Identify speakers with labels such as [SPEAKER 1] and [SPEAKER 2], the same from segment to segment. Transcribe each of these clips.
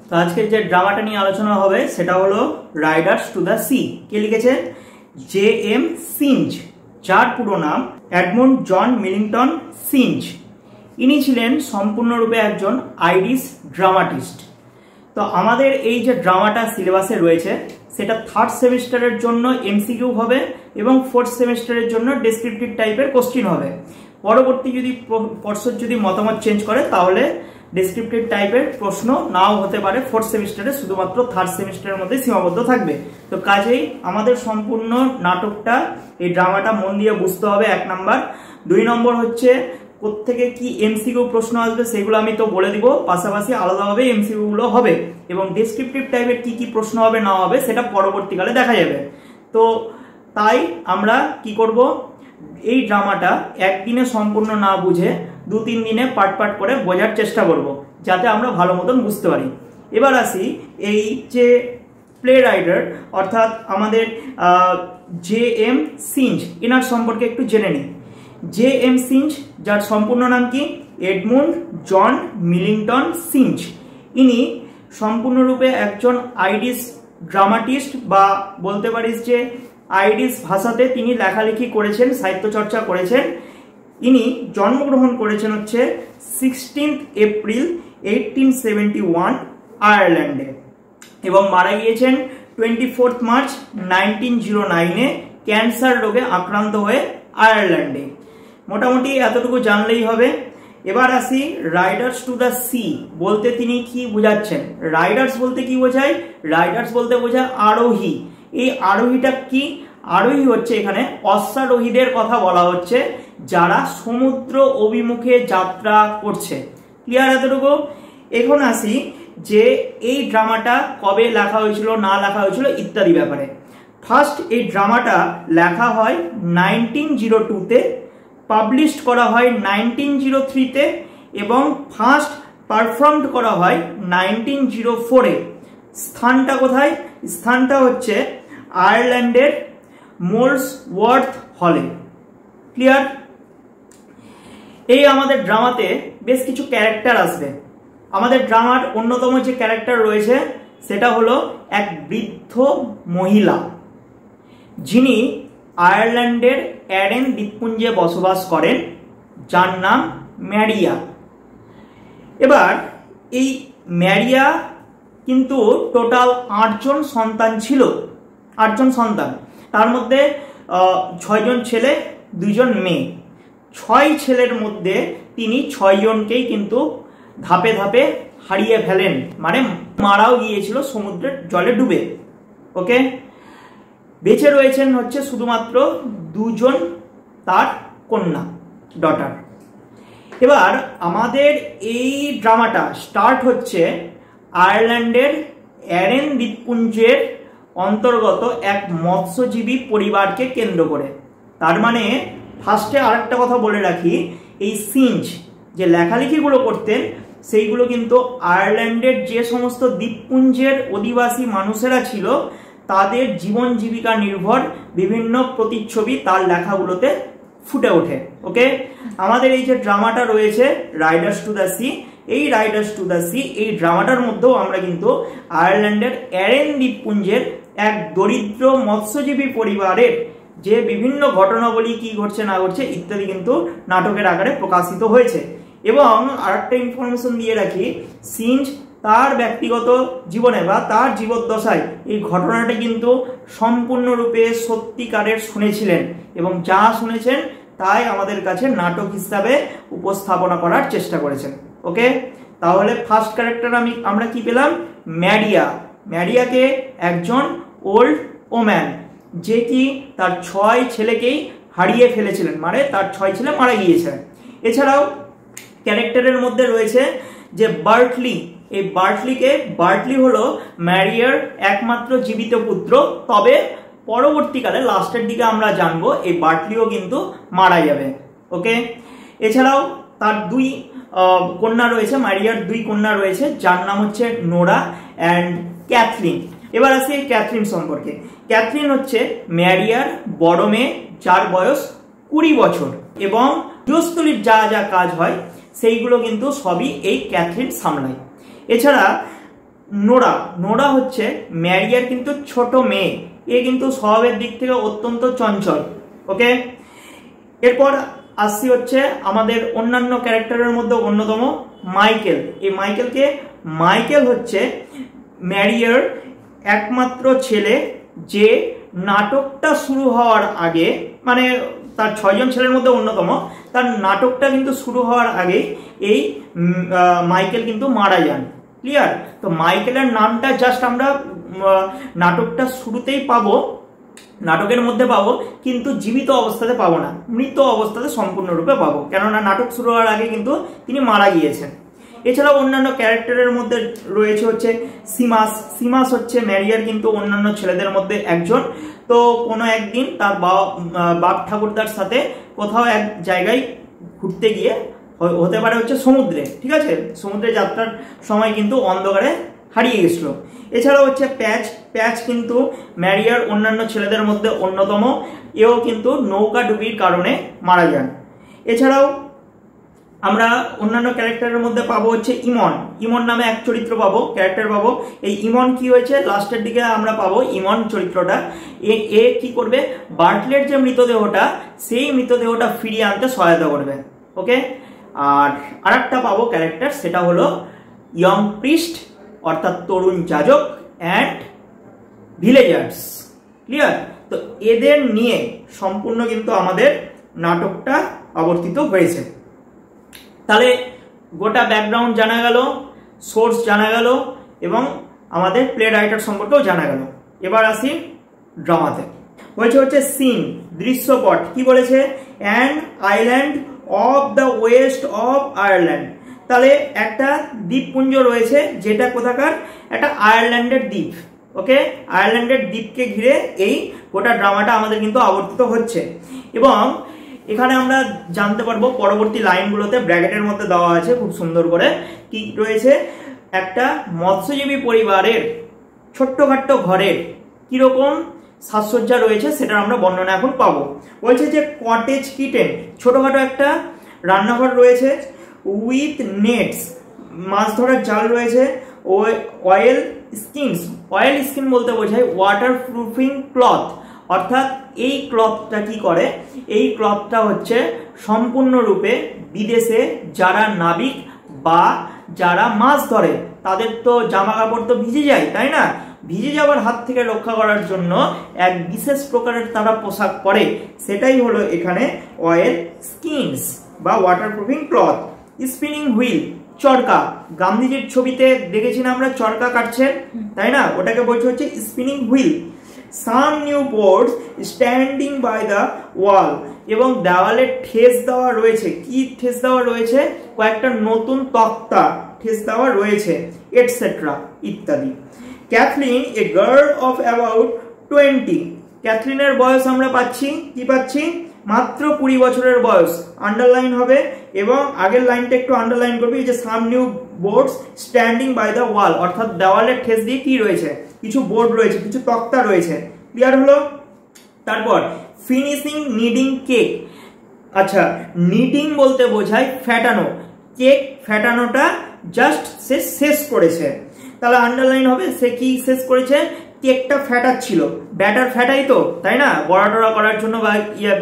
[SPEAKER 1] তো আজকে যে ড্রামাটা নিয়ে আলোচনা হবে সেটা হলো রাইডার্স টু দ্য সি। কে লিখেছে? জে.এম. সিঞ্জ, যার পুরো নাম এডমন্ড জন মিলিংটন সিঞ্জ। ইনি ছিলেন সম্পূর্ণরূপে একজন আইরিশ ড্রামাটিস্ট। তো আমাদের এই যে ড্রামাটা সিলেবাসে রয়েছে সেটা থার্ড সেমিস্টারের জন্য এমসিকিউ হবে এবং ফোর্থ সেমিস্টারের জন্য ডেসক্রিপটিভ টাইপের কোশ্চিন হবে। পরবর্তী যদি পর্ষদ যদি মতামত চেঞ্জ করে তাহলে ডেসক্রিপটিভ টাইপের প্রশ্ন নাও হতে পারে ফোর্থ সেমিস্টারে, শুধুমাত্র থার্ড সেমিস্টারের মধ্যে সীমাবদ্ধ থাকবে। তো কাজেই আমাদের সম্পূর্ণ নাটকটা, এই ড্রামাটা মন দিয়ে বুঝতে হবে, 1 নাম্বার। 2 নম্বর হচ্ছে কোত্থেকে কি এমসিকিউ প্রশ্ন আসবে সেগুলো আমি তো বলে দিব, পাশাপাশি আলাদাভাবে এমসিকিউ গুলো হবে এবং ডেসক্রিপটিভ টাইপের কি কি প্রশ্ন হবে না হবে সেটা পরবর্তীকালে দেখা যাবে। তো তাই আমরা কি করব, এই ড্রামাটা একদিনে সম্পূর্ণ না বুঝে 2-3 দিনে পার্ট পার্ট করে বোঝার চেষ্টা করব, যাতে আমরা ভালো মতন বুঝতে পারি। এবার আসি এই যে প্লে রাইটার অর্থাৎ আমাদের জে.এম. সিঞ্জ, এনার সম্পর্কে একটু জেনে নিই। জে.এম. সিঞ্জ, যার সম্পূর্ণ নাম কি? এডমন্ড জন মিলিংটন সিঞ্জ। ইনি সম্পূর্ণরূপে একজন আইরিশ ড্রামাটিস্ট, বা বলতে পারিস যে আইরিশ ভাষাতে তিনি লেখালেখি করেছেন, সাহিত্য চর্চা করেছেন। ইনি জন্মগ্রহণ করেছেন হচ্ছে 16 এপ্রিল 1871 আয়ারল্যান্ডে এবং মারা গিয়েছেন 24 মার্চ 1909-এ ক্যান্সার রোগে আক্রান্ত হয়ে আয়ারল্যান্ডে। মোটামুটি এতটুকু জানলেই হবে। এবার আসি রাইডার্স টু দ্য সি বলতে তিনি কি বোঝাচ্ছেন। রাইডার্স বলতে কি বোঝায়? রাইডার্স বলতে বোঝায় আরোহী। এই আরোহীটা কি? আরোহী হচ্ছে এখানে অশ্বারোহীদের কথা বলা হচ্ছে, যারা সমুদ্র অভিমুখে যাত্রা করছে। ক্লিয়ার এতটুকু? এখন আসি যে এই ড্রামাটা কবে লেখা হয়েছিল, না লেখা হয়েছিল ইত্যাদি ব্যাপারে। ফার্স্ট এই ড্রামাটা লেখা হয় 1902-তে, পাবলিশড করা হয় 1903-তে এবং ফার্স্ট পারফর্মড করা হয় 1904-এ। স্থানটা কোথায়? স্থানটা হচ্ছে আয়ারল্যান্ডের মোলসওয়ার্থ হলে। ক্লিয়ার? এই আমাদের ড্রামাতে বেশ কিছু ক্যারেক্টার আসবে। আমাদের ড্রামার অন্যতম যে ক্যারেক্টার রয়েছে সেটা হলো এক বৃদ্ধ মহিলা, যিনি আয়ারল্যান্ডের অ্যারেন দ্বীপপুঞ্জে বসবাস করেন, যার নাম ম্যারিয়া। এবার এই ম্যারিয়া কিন্তু টোটাল 8 জন সন্তান ছিল, 8 জন সন্তান। তার মধ্যে 6 জন ছেলে, 2 জন মেয়ে। 6 ছেলের মধ্যে তিনি 6 জনকেই কিন্তু ধাপে ধাপে হারিয়ে ফেলেন, মানে মারাও গিয়েছিল সমুদ্রের জলে ডুবে। ওকে, বেঁচে রয়েছেন হচ্ছে শুধুমাত্র 2 জন তার কন্যা, ডটার। এবার আমাদের এই ড্রামাটা স্টার্ট হচ্ছে আয়ারল্যান্ডের অ্যারেন দ্বীপপুঞ্জের অন্তর্গত এক মৎস্যজীবী পরিবারকে কেন্দ্র করে। তার মানে ফার্স্টে আরেকটা কথা বলে রাখি, এই সিঞ্জ যে লেখালেখিগুলো করতেন সেইগুলো কিন্তু আয়ারল্যান্ডের যে সমস্ত দ্বীপপুঞ্জের অধিবাসী মানুষেরা ছিল তাদের জীবন জীবিকা নির্ভর বিভিন্ন প্রতিচ্ছবি তার লেখাগুলোতে ফুটে ওঠে। ওকে, আমাদের এই যে ড্রামাটা রয়েছে রাইডার্স টু দ্য সি, এই রাইডার্স টু দ্য সি এই ড্রামাটার মধ্যেও আমরা কিন্তু আয়ারল্যান্ডের অ্যারেন দ্বীপপুঞ্জের এক দরিদ্র মৎস্যজীবী পরিবারের যে বিভিন্ন ঘটনাবলী কি ঘটছে না ঘটছে ইত্যাদি কিন্তু নাটকের আকারে প্রকাশিত হয়েছে। এবং আরেকটা ইনফরমেশন দিয়ে রাখি, সিঞ্জ তার ব্যক্তিগত জীবনে বা তার জীবদ্দশায় এই ঘটনাটা কিন্তু সম্পূর্ণরূপে সত্যিকারের শুনেছিলেন এবং যা শুনেছেন তাই আমাদের কাছে নাটক হিসাবে উপস্থাপনা করার চেষ্টা করেছেন। ওকে, তাহলে ফার্স্ট ক্যারেক্টার আমরা কি পেলাম? ম্যারিয়া। ম্যারিয়াকে একজন ওল্ড ওম্যান, যে কি তার 6 ছেলেকেই হারিয়ে ফেলেছিলেন, মানে তার 6 ছেলে মারা গিয়েছে। এছাড়াও ক্যারেক্টারের মধ্যে রয়েছে যে বার্টলি। এই বার্টলি হলো ম্যারিয়ার একমাত্র জীবিত পুত্র, তবে পরবর্তীকালে লাস্টের দিকে আমরা জানবো এই বার্টলিও কিন্তু মারা যাবে। ওকে, এছাড়াও তার 2 কন্যা রয়েছে, ম্যারিয়ার 2 কন্যা রয়েছে, যার নাম হচ্ছে নোরা অ্যান্ড ক্যাথলিন। এবার আসি এই ক্যাথলিন সম্পর্কে। ক্যাথলিন হচ্ছে ম্যারিয়ার বড় মেয়ে, যার বয়স 20 বছর এবং গৃহস্থলীর যা যা কাজ হয় সেইগুলো কিন্তু সবই এই ক্যাথলিন সামলায়। এছাড়া নোরা, নোরা হচ্ছে ম্যারিয়ার কিন্তু ছোট মেয়ে, এ কিন্তু স্বভাবের দিক থেকে অত্যন্ত চঞ্চল। ওকে, এরপর আসছি হচ্ছে আমাদের অন্যান্য ক্যারেক্টারের মধ্যে অন্যতম মাইকেল। এই মাইকেল হচ্ছে ম্যারিয়ার একমাত্র ছেলে, যে নাটকটা শুরু হওয়ার আগে, মানে তার 6 জন ছেলের মধ্যে অন্যতম, তার নাটকটা কিন্তু শুরু হওয়ার আগে এই মাইকেল কিন্তু মারা যান। ক্লিয়ার? তো মাইকেলের নামটা জাস্ট আমরা নাটকটা শুরুতেই পাবো, নাটকের মধ্যে পাবো, কিন্তু জীবিত অবস্থাতে পাবো না, মৃত অবস্থাতে সম্পূর্ণরূপে পাবো, কেননা নাটক শুরু হওয়ার আগে কিন্তু তিনি মারা গিয়েছেন। এছাড়াও অন্যান্য ক্যারেক্টারের মধ্যে রয়েছে হচ্ছে সিমাস হচ্ছে ম্যারিয়ার কিন্তু অন্যান্য ছেলেদের মধ্যে একজন। তো কোনো একদিন তার বাপ ঠাকুরদার সাথে কোথাও এক জায়গায় ঘুরতে গিয়ে, হতে পারে হচ্ছে সমুদ্রে, ঠিক আছে, সমুদ্রে যাত্রার সময় কিন্তু অন্ধকারে হারিয়ে গেছিল। এছাড়াও হচ্ছে প্যাচ কিন্তু ম্যারিয়ার অন্যান্য ছেলেদের মধ্যে অন্যতম, এও কিন্তু নৌকা ডুবির কারণে মারা যান। এছাড়াও আমরা অন্যান্য ক্যারেক্টারের মধ্যে পাবো হচ্ছে ইমন নামে এক চরিত্র পাবো, ক্যারেক্টার পাবো। এই ইমন কি হয়েছে, লাস্টের দিকে আমরা পাবো ইমন চরিত্রটা এ কি করবে, বার্টলের যে মৃতদেহটা, সেই মৃতদেহটা ফিরিয়ে আনতে সহায়তা করবে। ওকে, আর আরেকটা পাবো ক্যারেক্টার, সেটা হলো ইয়ং প্রিস্ট অর্থাৎ তরুণ যাজক অ্যান্ড ভিলেজার্স। ক্লিয়ার? তো এদের নিয়ে সম্পূর্ণ কিন্তু আমাদের নাটকটা আবর্তিত হয়েছে। তাহলে গোটা ব্যাকগ্রাউন্ড জানা গেল, সোর্স জানা গেল, এবং আমাদের প্লে রাইটার সম্পর্কেও জানা গেল। এবার আসি ড্রামাতে। বলছে হচ্ছে সিন, দৃশ্যপট। কি বলেছে? An island of the West of Ireland. তাহলে একটা দ্বীপপুঞ্জ রয়েছে, যেটা কোথাকার, একটা আয়ারল্যান্ডের দ্বীপ। ওকে, আয়ারল্যান্ডের দ্বীপকে ঘিরে এই গোটা ড্রামাটা আমাদের কিন্তু আবর্তিত হচ্ছে। এবং এখানে আমরা জানতে পারবো পরবর্তী লাইনগুলোতে ব্র্যাকেটের মধ্যে দেওয়া আছে খুব সুন্দর করে কি রয়েছে, একটা মৎস্যজীবী পরিবারের ছোট্টখাট্ট ঘরের কিরকম সাজসজ্জা রয়েছে সেটা আমরা বর্ণনা এখন পাবো। বলছে যে কটেজ কিচেন, ছোটখাটো একটা রান্নাঘর রয়েছে, উইথ নেটস, মাছ ধরার জাল রয়েছে, অয়েল স্কিন বলতে বোঝায় ওয়াটার প্রুফিং ক্লথ, অর্থাৎ এই ক্লথটা কি করে, এই ক্লথটা হচ্ছে সম্পূর্ণরূপে বিদেশে যারা নাবিক বা যারা মাছ ধরে তাদের তো জামা কাপড় তো ভিজে যায়, তাই না? ভিজে যাওয়ার হাত থেকে রক্ষা করার জন্য এক বিশেষ প্রকারের তারা পোশাক পরে, সেটাই হলো এখানে অয়েল স্কিনস বা ওয়াটারপ্রুফিং ক্লথ। স্পিনিং হুইল, চরকা, গান্ধীজির ছবিতে দেখেছি না আমরা, চরকা কাটছেন, তাই না? ওটাকে বলছে হচ্ছে spinning wheel. Some new boards standing by the wall, এবং দেওয়ালে ঠেস দেওয়া রয়েছে। কি ঠেস দেওয়া রয়েছে? কয়েকটা নতুন তক্তা ঠেস দেওয়া রয়েছে, এটসেট্রা ইত্যাদি। Cathleen, a girl of about 20, ক্যাথলিনের বয়স আমরা পাচ্ছি, কি পাচ্ছি? মাত্র 20 বছরের বয়স। আন্ডারলাইন হবে, এবং আগের লাইনটা একটু আন্ডারলাইন করবে, এই যে some new boards standing by the wall, অর্থাৎ দেওয়ালের ঠেস দিয়ে কি রয়েছে, কিছু বোর্ড রয়েছে, কিছু তক্তা রয়েছে। ক্লিয়ার হলো? তারপর ফিনিশিং নিডিং কেক। আচ্ছা, নিডিং বলতে বোঝায় ফ্যাটানো, কেক ফ্যাটানোটা জাস্ট সে শেষ করেছে। তাহলে আন্ডারলাইন হবে, সে কি শেষ করেছে? কেকটা ফ্যাটাচ্ছিল, ব্যাটার ফ্যাটাই তো, তাই না, বড়া টড়া করার জন্য বা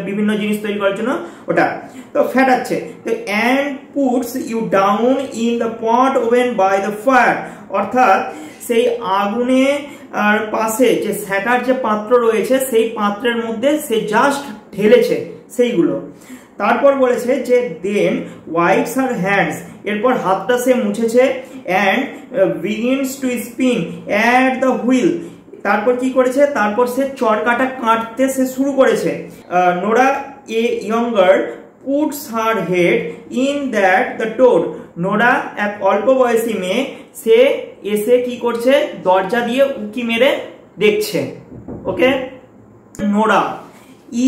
[SPEAKER 1] বিভিন্ন জিনিস তৈরি করার জন্য ওটা তো ফ্যাটাচ্ছে। তো and puts you down in the pot oven by the fire, অর্থাৎ সেই আগুনে আর পাশে যে সেকার যে পাত্র রয়েছে সেই পাত্রের মধ্যে সে জাস্ট ঢেলেছে সেইগুলো। তারপর বলেছে যে দেন ওয়াইপস হার হ্যান্ডস, এরপর হাতটা সে মুছেছে, and begins to spin at the wheel, তারপর কি করেছে? তারপর সে চরকাটা কাটতে সে শুরু করেছে। Nora A younger puts her head in that the towed, Nora এক অল্প বয়সী মেয়ে, সে এসে কি করছে? দরজা দিয়ে উকি মেরে দেখছে। ওকে, নোরা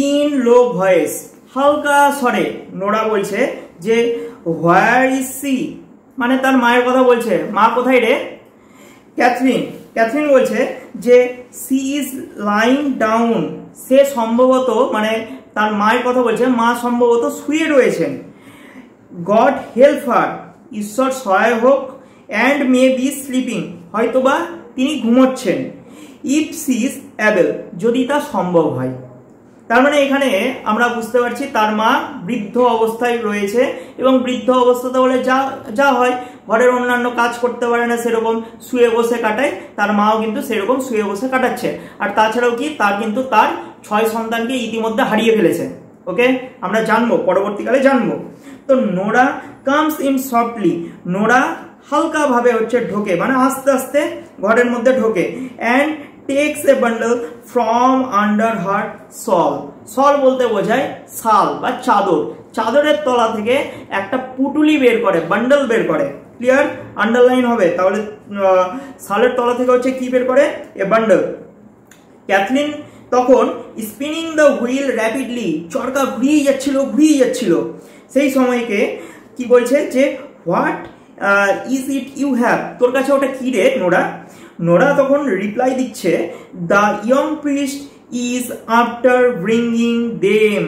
[SPEAKER 1] ইন লো ভয়েস, হালকা স্বরে নোরা বলছে যে হোয়ার ইজ সি, মানে তার মায়ের কথা বলছে, মা কোথায় রে? ক্যাথরিন বলছে যে সি ইজ লাইং ডাউন, সে সম্ভবত, মানে তার মায়ের কথা বলছে, মা সম্ভবত শুয়ে রয়েছেন। গড হেল্প হার, ঈশ্বর সহায় হোক, অ্যান্ড মে বি স্লিপিং, হয়তোবা তিনি ঘুমোচ্ছেন। ইফ সি ইজ অ্যাবল, যদি তা সম্ভব হয়। তার মানে এখানে আমরা বুঝতে পারছি তার মা বৃদ্ধ অবস্থায় রয়েছে, এবং বৃদ্ধ অবস্থাতে বলে যা যা হয়, ঘরের অন্যান্য কাজ করতে পারে না, সেরকম শুয়ে বসে কাটায়, তার মাও কিন্তু সেরকম শুয়ে বসে কাটাচ্ছে। আর তাছাড়াও কি, তার কিন্তু তার 6 সন্তানকে ইতিমধ্যে হারিয়ে ফেলেছে। ওকে, আমরা জানবো, পরবর্তীকালে জানবো। তো Nora comes in softly, Nora হালকা ভাবে হচ্ছে ঢোকে, মানে আস্তে আস্তে ঘরের মধ্যে ঢোকে। And takes a bundle from under her shawl, shawl বলতে বোঝায় শাল বা চাদর, চাদরের তলা থেকে একটা পুটুলি বের করে, বান্ডল বের করে। ক্লিয়ার, আন্ডারলাইন হবে তাহলে। শালের তলা থেকে হচ্ছে কি বের করে, এ বান্ডল। ক্যাথলিন তখন স্পিনিং দ্য হুইল র্যাপিডলি, চরকা ঘুরিয়ে যাচ্ছিল। সেই সময়কে কি বলছে যে what is it you have, তোর কাছে ওটা কি রে নোরা। নোরা তখন রিপ্লাই দিচ্ছে, the young priest is after bringing them,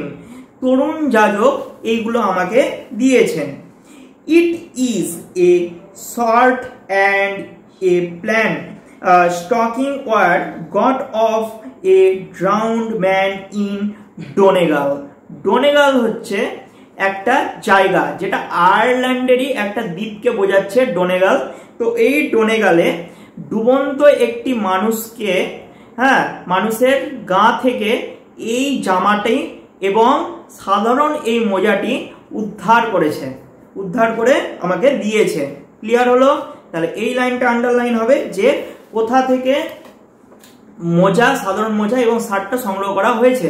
[SPEAKER 1] তরুণ যাজক এইগুলো আমাকে দিয়েছেন। It is a shirt and a plain stocking were got off a drowned man in Donegal. Donegal হচ্ছে একটা জায়গা যেটা আয়ারল্যান্ডেরই একটা দ্বীপকে বোঝাচ্ছে, ডোনেগাল। তো এই ডোনেগালে ডুবন্ত একটি মানুষকে, হ্যাঁ, মানুষের গা থেকে এই জামাটি এবং সাধারণ এই মোজাটি উদ্ধার করে আমাকে দিয়েছে। ক্লিয়ার হলো? তাহলে এই লাইনটা আন্ডারলাইন হবে যে কোথা থেকে মোজা, সাধারণ মোজা এবং শার্টটা সংগ্রহ করা হয়েছে,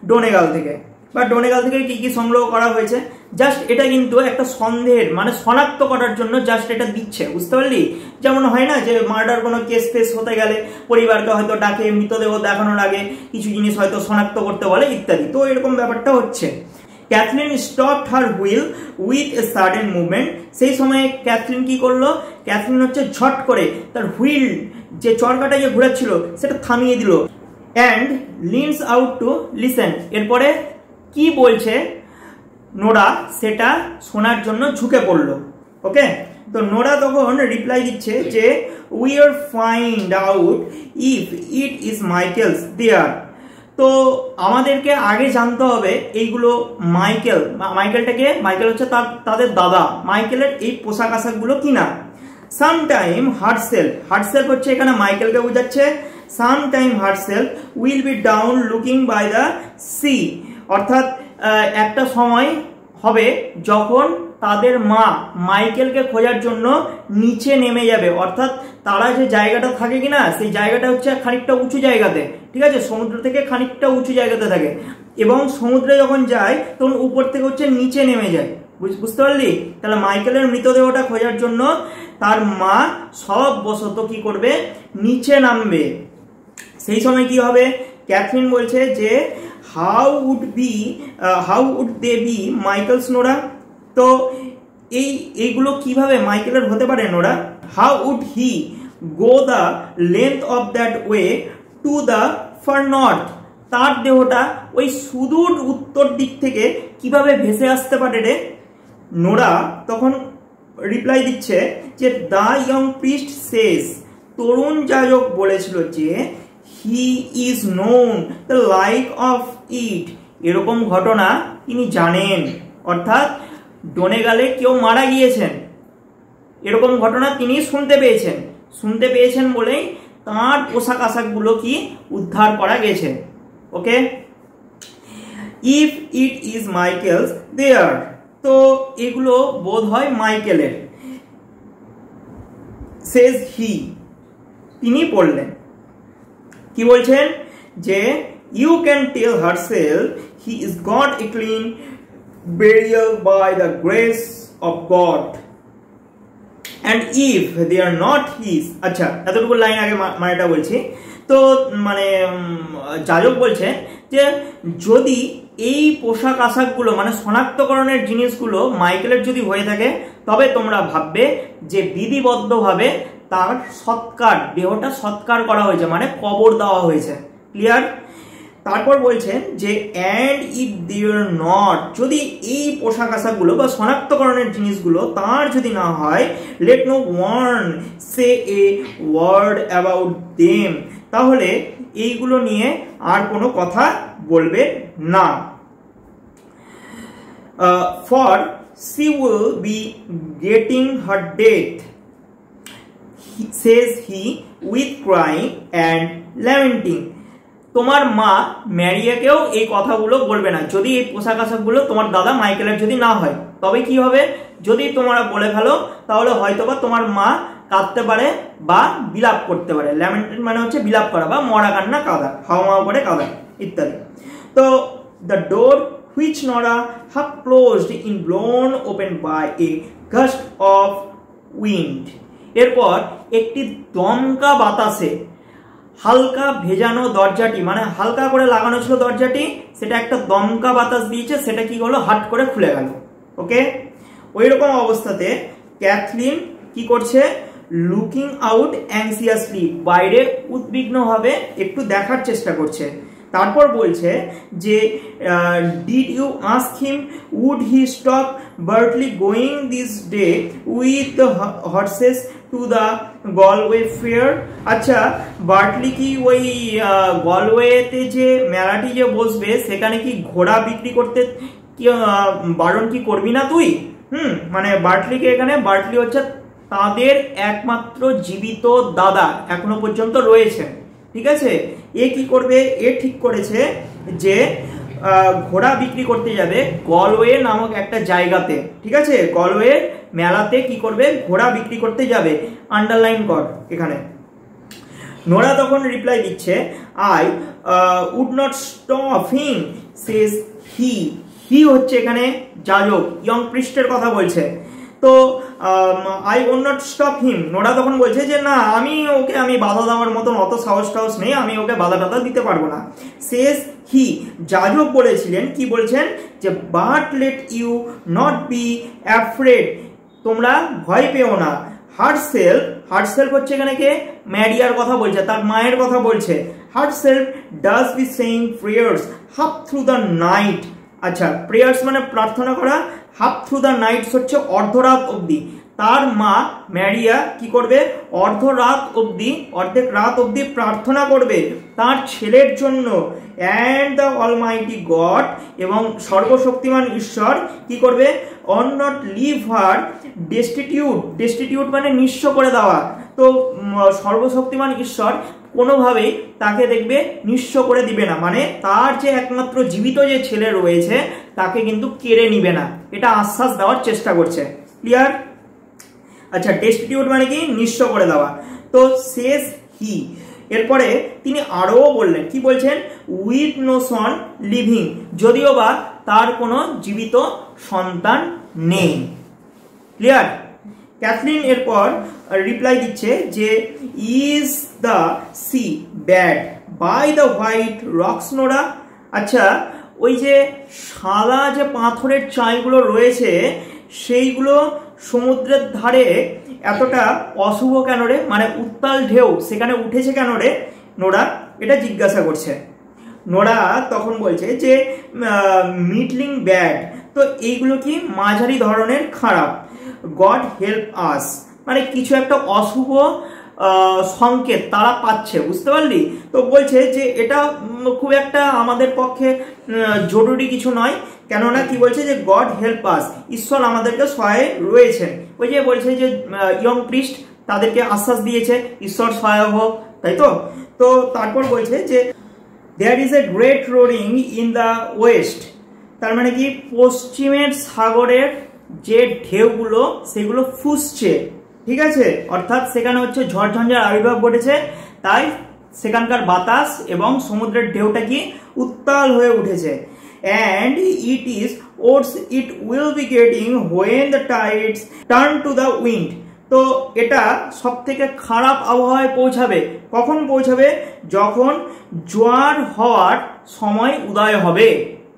[SPEAKER 1] ডোনেগাল থেকে। বা ডোনেগাল থেকে কি কি সংগ্রহ করা হয়েছে, জাস্ট এটা কিন্তু একটা সন্দেহের, মানে শনাক্ত করার জন্য জাস্ট এটা দিচ্ছে, বুঝতে পারলি? যেমন হয় না যে মার্ডার কোনো কেস ফেস হতে গেলে পরিবারকে হয়তো ডাকে, মৃতদেহ দেখানোর আগে কিছু জিনিস হয়তো শনাক্ত করতে বলে ইত্যাদি। তো এরকম ব্যাপারটা হচ্ছে। Cathleen stopped her wheel with a sudden movement, সেই সময় ক্যাথলিন কি করলো, ক্যাথলিন হচ্ছে ঝট করে তার হুইল, যে চরকাটা যে ঘুরাচ্ছিল সেটা থামিয়ে দিল। অ্যান্ড লিনস আউট টু লিসেন, এরপরে কি বলছে নোরা সেটা শোনার জন্য ঝুঁকে পড়লো। ওকে, তো নোরা তখন রিপ্লাই দিচ্ছে যে we are find out if it is Michael's there. তো আমাদেরকে আগে জানতে হবে এইগুলো মাইকেলটাকে, মাইকেল হচ্ছে তাদের দাদা, মাইকেলের এই পোশাক আশাকগুলো কিনা। সামটাইম হার্টসেলফ হচ্ছে এখানে মাইকেলকে বোঝাচ্ছে। Sometime herself will be down looking by the sea, অর্থাৎ একটা সময় হবে যখন তাদের মা মাইকেলকে খোঁজার জন্য নিচে নেমে যাবে, অর্থাৎ তারা যে জায়গাটা থাকে কিনা সেই জায়গাটা হচ্ছে খানিকটা উঁচু জায়গাতে, ঠিক আছে, সমুদ্র থেকে খানিকটা উঁচু জায়গাতে থাকে, এবং সমুদ্রে যখন যায় তখন উপর থেকে হচ্ছে নিচে নেমে যায়। বুঝতে পারলি? তাহলে মাইকেলের মৃতদেহটা খোঁজার জন্য তার মা সব বশত কি করবে, নিচে নামবে। সেই সময় কি হবে, ক্যাথরিন বলছে যে how would they be Michael's Nora. তো এইগুলো কিভাবে মাইকেলের হতে পারে Nora? How would he go the length of that way to the far north, তার দেহটা ওই সুদূর উত্তর দিক থেকে কিভাবে ভেসে আসতে পারে রে। নোরা তখন রিপ্লাই দিচ্ছে যে দ্য ইয়ং প্রিস্ট সেজ, তরুণ যাজক বলেছিল যে he is known the like of it, এরকম ঘটনা তিনি জানেন, অর্থাৎ ডোনেগালে কেউ মারা গিয়েছেন, এরকম ঘটনা তিনি শুনতে পেয়েছেন বলেই তাঁর পোশাক আশাকগুলো কি উদ্ধার করা গেছে। ওকে, if it is Michael's there, তো এগুলো বোধ হয় মাইকেলের। সেজ হি, তিনি বললেন, কি বলছেন যে you can tell herself he is got a clean burial by the grace of God and if they are not his। আচ্ছা, এতটুকু লাইন আগে মানেটা বলছি। তো মানে যাজক বলছে যে যদি এই পোশাক আশাকগুলো, মানে শনাক্তকরণের জিনিসগুলো মাইকেলের যদি হয়ে থাকে, তবে তোমরা ভাববে যে বিধিবদ্ধভাবে তার সৎকার, দেহটা সৎকার করা হয়েছে, মানে কবর দেওয়া হয়েছে। ক্লিয়ার? তারপর বলছেন যে অ্যান্ড ইফ দেয়ার নট, যদি এই পোশাক আশাকগুলো বা শনাক্তকরণের জিনিসগুলো তার যদি না হয়, let no one say a word about them, তাহলে এইগুলো নিয়ে আর কোনো কথা বলবে না। For she will be getting her death, says he with crying and lamenting. তোমার মা ম্যারিয়াকেও এই কথাগুলো বলবে না যদি এই পোশাক আশাকগুলো তোমার দাদা মাইকেলের যদি না হয়। তবে কি হবে, যদি তোমরা বলে ফেলো তাহলে হয়তোবা তোমার মা কাঁদতে পারে বা বিলাপ করতে পারে। ল্যামেন্টেড মানে হচ্ছে বিলাপ করা বা মরা কান্না কাঁদা, হাওয়া করে কাঁদা ইত্যাদি। তো the door which Nora half closed in blown open by a gust of wind, এরপর একটি দমকা বাতাসে হালকা ভেজানো দরজাটি, মানে হালকা করে লাগানো ছিল দরজাটি, সেটা একটা দমকা বাতাস দিয়েছে, সেটা কি হলো হাট করে খুলে গেল। ওকে, ওই রকম অবস্থাতে ক্যাথলিন কি করছে, লুকিং আউট অ্যাংসিয়াসলি, বাইরে উদ্বিগ্নভাবে একটু দেখার চেষ্টা করছে। তারপর বলছে যে did you ask him would he stop Bartley going this day with the horses to the Galway fair. আচ্ছা, বার্টলি কি ওই গলওয়েতে যে মেলাটি যে বসবে সেখানে কি ঘোড়া বিক্রি করতে কি বারণ কি করবি না তুই? মানে বার্টলিকে, এখানে বার্টলি হচ্ছে তাদের একমাত্র জীবিত দাদা, এখনো পর্যন্ত রয়েছে। ঠিক আছে, এ কি করবে, এ ঠিক করেছে যে ঘোড়া বিক্রি করতে যাবে গলওয়ে নামক একটা জায়গাতে। ঠিক আছে, গলওয়ে মেলাতে কি করবে, ঘোড়া বিক্রি করতে যাবে। আন্ডারলাইন কর এখানে। নোরা তখন রিপ্লাই দিচ্ছে, I would not stop him says he. He হচ্ছে এখানে যাজক, ইয়ং প্রিস্টের কথা বলছে। তো I would not stop him, Nora তখন বলছে যে না, আমি বাধা দেওয়ার মতন অত সাহস নেই, আমি ওকে বাধা টাধা দিতে পারবো না। সেজ হি, যাজক বলেছিলেন, কি বলছেন যে but let you not be afraid, তোমরা ভয় পেও না। হার্টসেলফ হচ্ছে এখানে কে, ম্যারিয়ার কথা বলছে, তার মায়ের কথা বলছে। Herself does be saying prayers half through the night. আচ্ছা, প্রেয়ার্স মানে প্রার্থনা করা, হাফ থ্রু দ্য নাইট হচ্ছে অর্ধরাত অবধি। তার মা ম্যারিয়া কি করবে, অর্ধেক রাত অবধি প্রার্থনা করবে তার ছেলের জন্য। অ্যান্ড দ্য অলমাইটি গড, এবং সর্বশক্তিমান ঈশ্বর কি করবে, on not leave her destitute মানে নিঃস্ব করে দেওয়া। তো সর্বশক্তিমান ঈশ্বর কোনোভাবেই তাকে দেখবে নিঃস্ব করে দিবে না, মানে তার যে একমাত্র জীবিত যে ছেলে রয়েছে তাকে কিন্তু কেড়ে নিবে না, এটা আশ্বাস দেওয়ার চেষ্টা করছে। ক্লিয়ার? আচ্ছা, ডেস্টিটিউট মানে কি, নিঃস্ব করে দেওয়া। তো শেষ হি, এরপরে তিনি আরো বললেন, কি বলছেন, উইথ নো সন লিভিং, যদিও বা তার কোনো জীবিত সন্তান নেই। ক্লিয়ার? ক্যাথলিন এরপর রিপ্লাই দিচ্ছে যে is the sea bad by the white rocks Nora. আচ্ছা, ওই যে সাদা যে পাথরের চাইগুলো রয়েছে সেইগুলো সমুদ্রের ধারে এতটা অশুভ কেন রে, মানে উত্তাল ঢেউ সেখানে উঠেছে কেন রে, নোরা এটা জিজ্ঞাসা করছে। নোরা তখন বলছে যে মিডলিং ব্যাড, তো এইগুলো কি মাঝারি ধরনের খারাপ। গড হেল্প আস, মানে কিছু একটা অশুভ সংকেত তারা পাচ্ছে, বুঝতে পারলি? তো বলছে যে এটা খুব একটা আমাদের পক্ষে জরুরি কিছু নয়, কেননা কি বলছে যে গড হেল্প আস, ঈশ্বর আমাদেরকে সহায় রয়েছেন। ওই যে বলছে যে ইয়ং প্রিস্ট তাদেরকে আশ্বাস দিয়েছে ঈশ্বর সহায় হোক, তাই তো? তো তারপর বলছে যে there is a great roaring in the west, তার মানে কি পশ্চিমের সাগরের যে ঢেউগুলো সেগুলো ফুসছে। ঠিক আছে, অর্থাৎ সেখানে হচ্ছে ঝড়ঝঞ্ঝার আবির্ভাব ঘটেছে, তাই সেখানকার বাতাস এবং সমুদ্রের ঢেউটা কি উত্তাল হয়ে উঠেছে। and it will be getting when the tides turn to the wind, তো এটা সব থেকে খারাপ আবহাওয়ায় পৌঁছাবে। কখন পৌঁছাবে? যখন জোয়ার হওয়ার সময় উদয় হবে।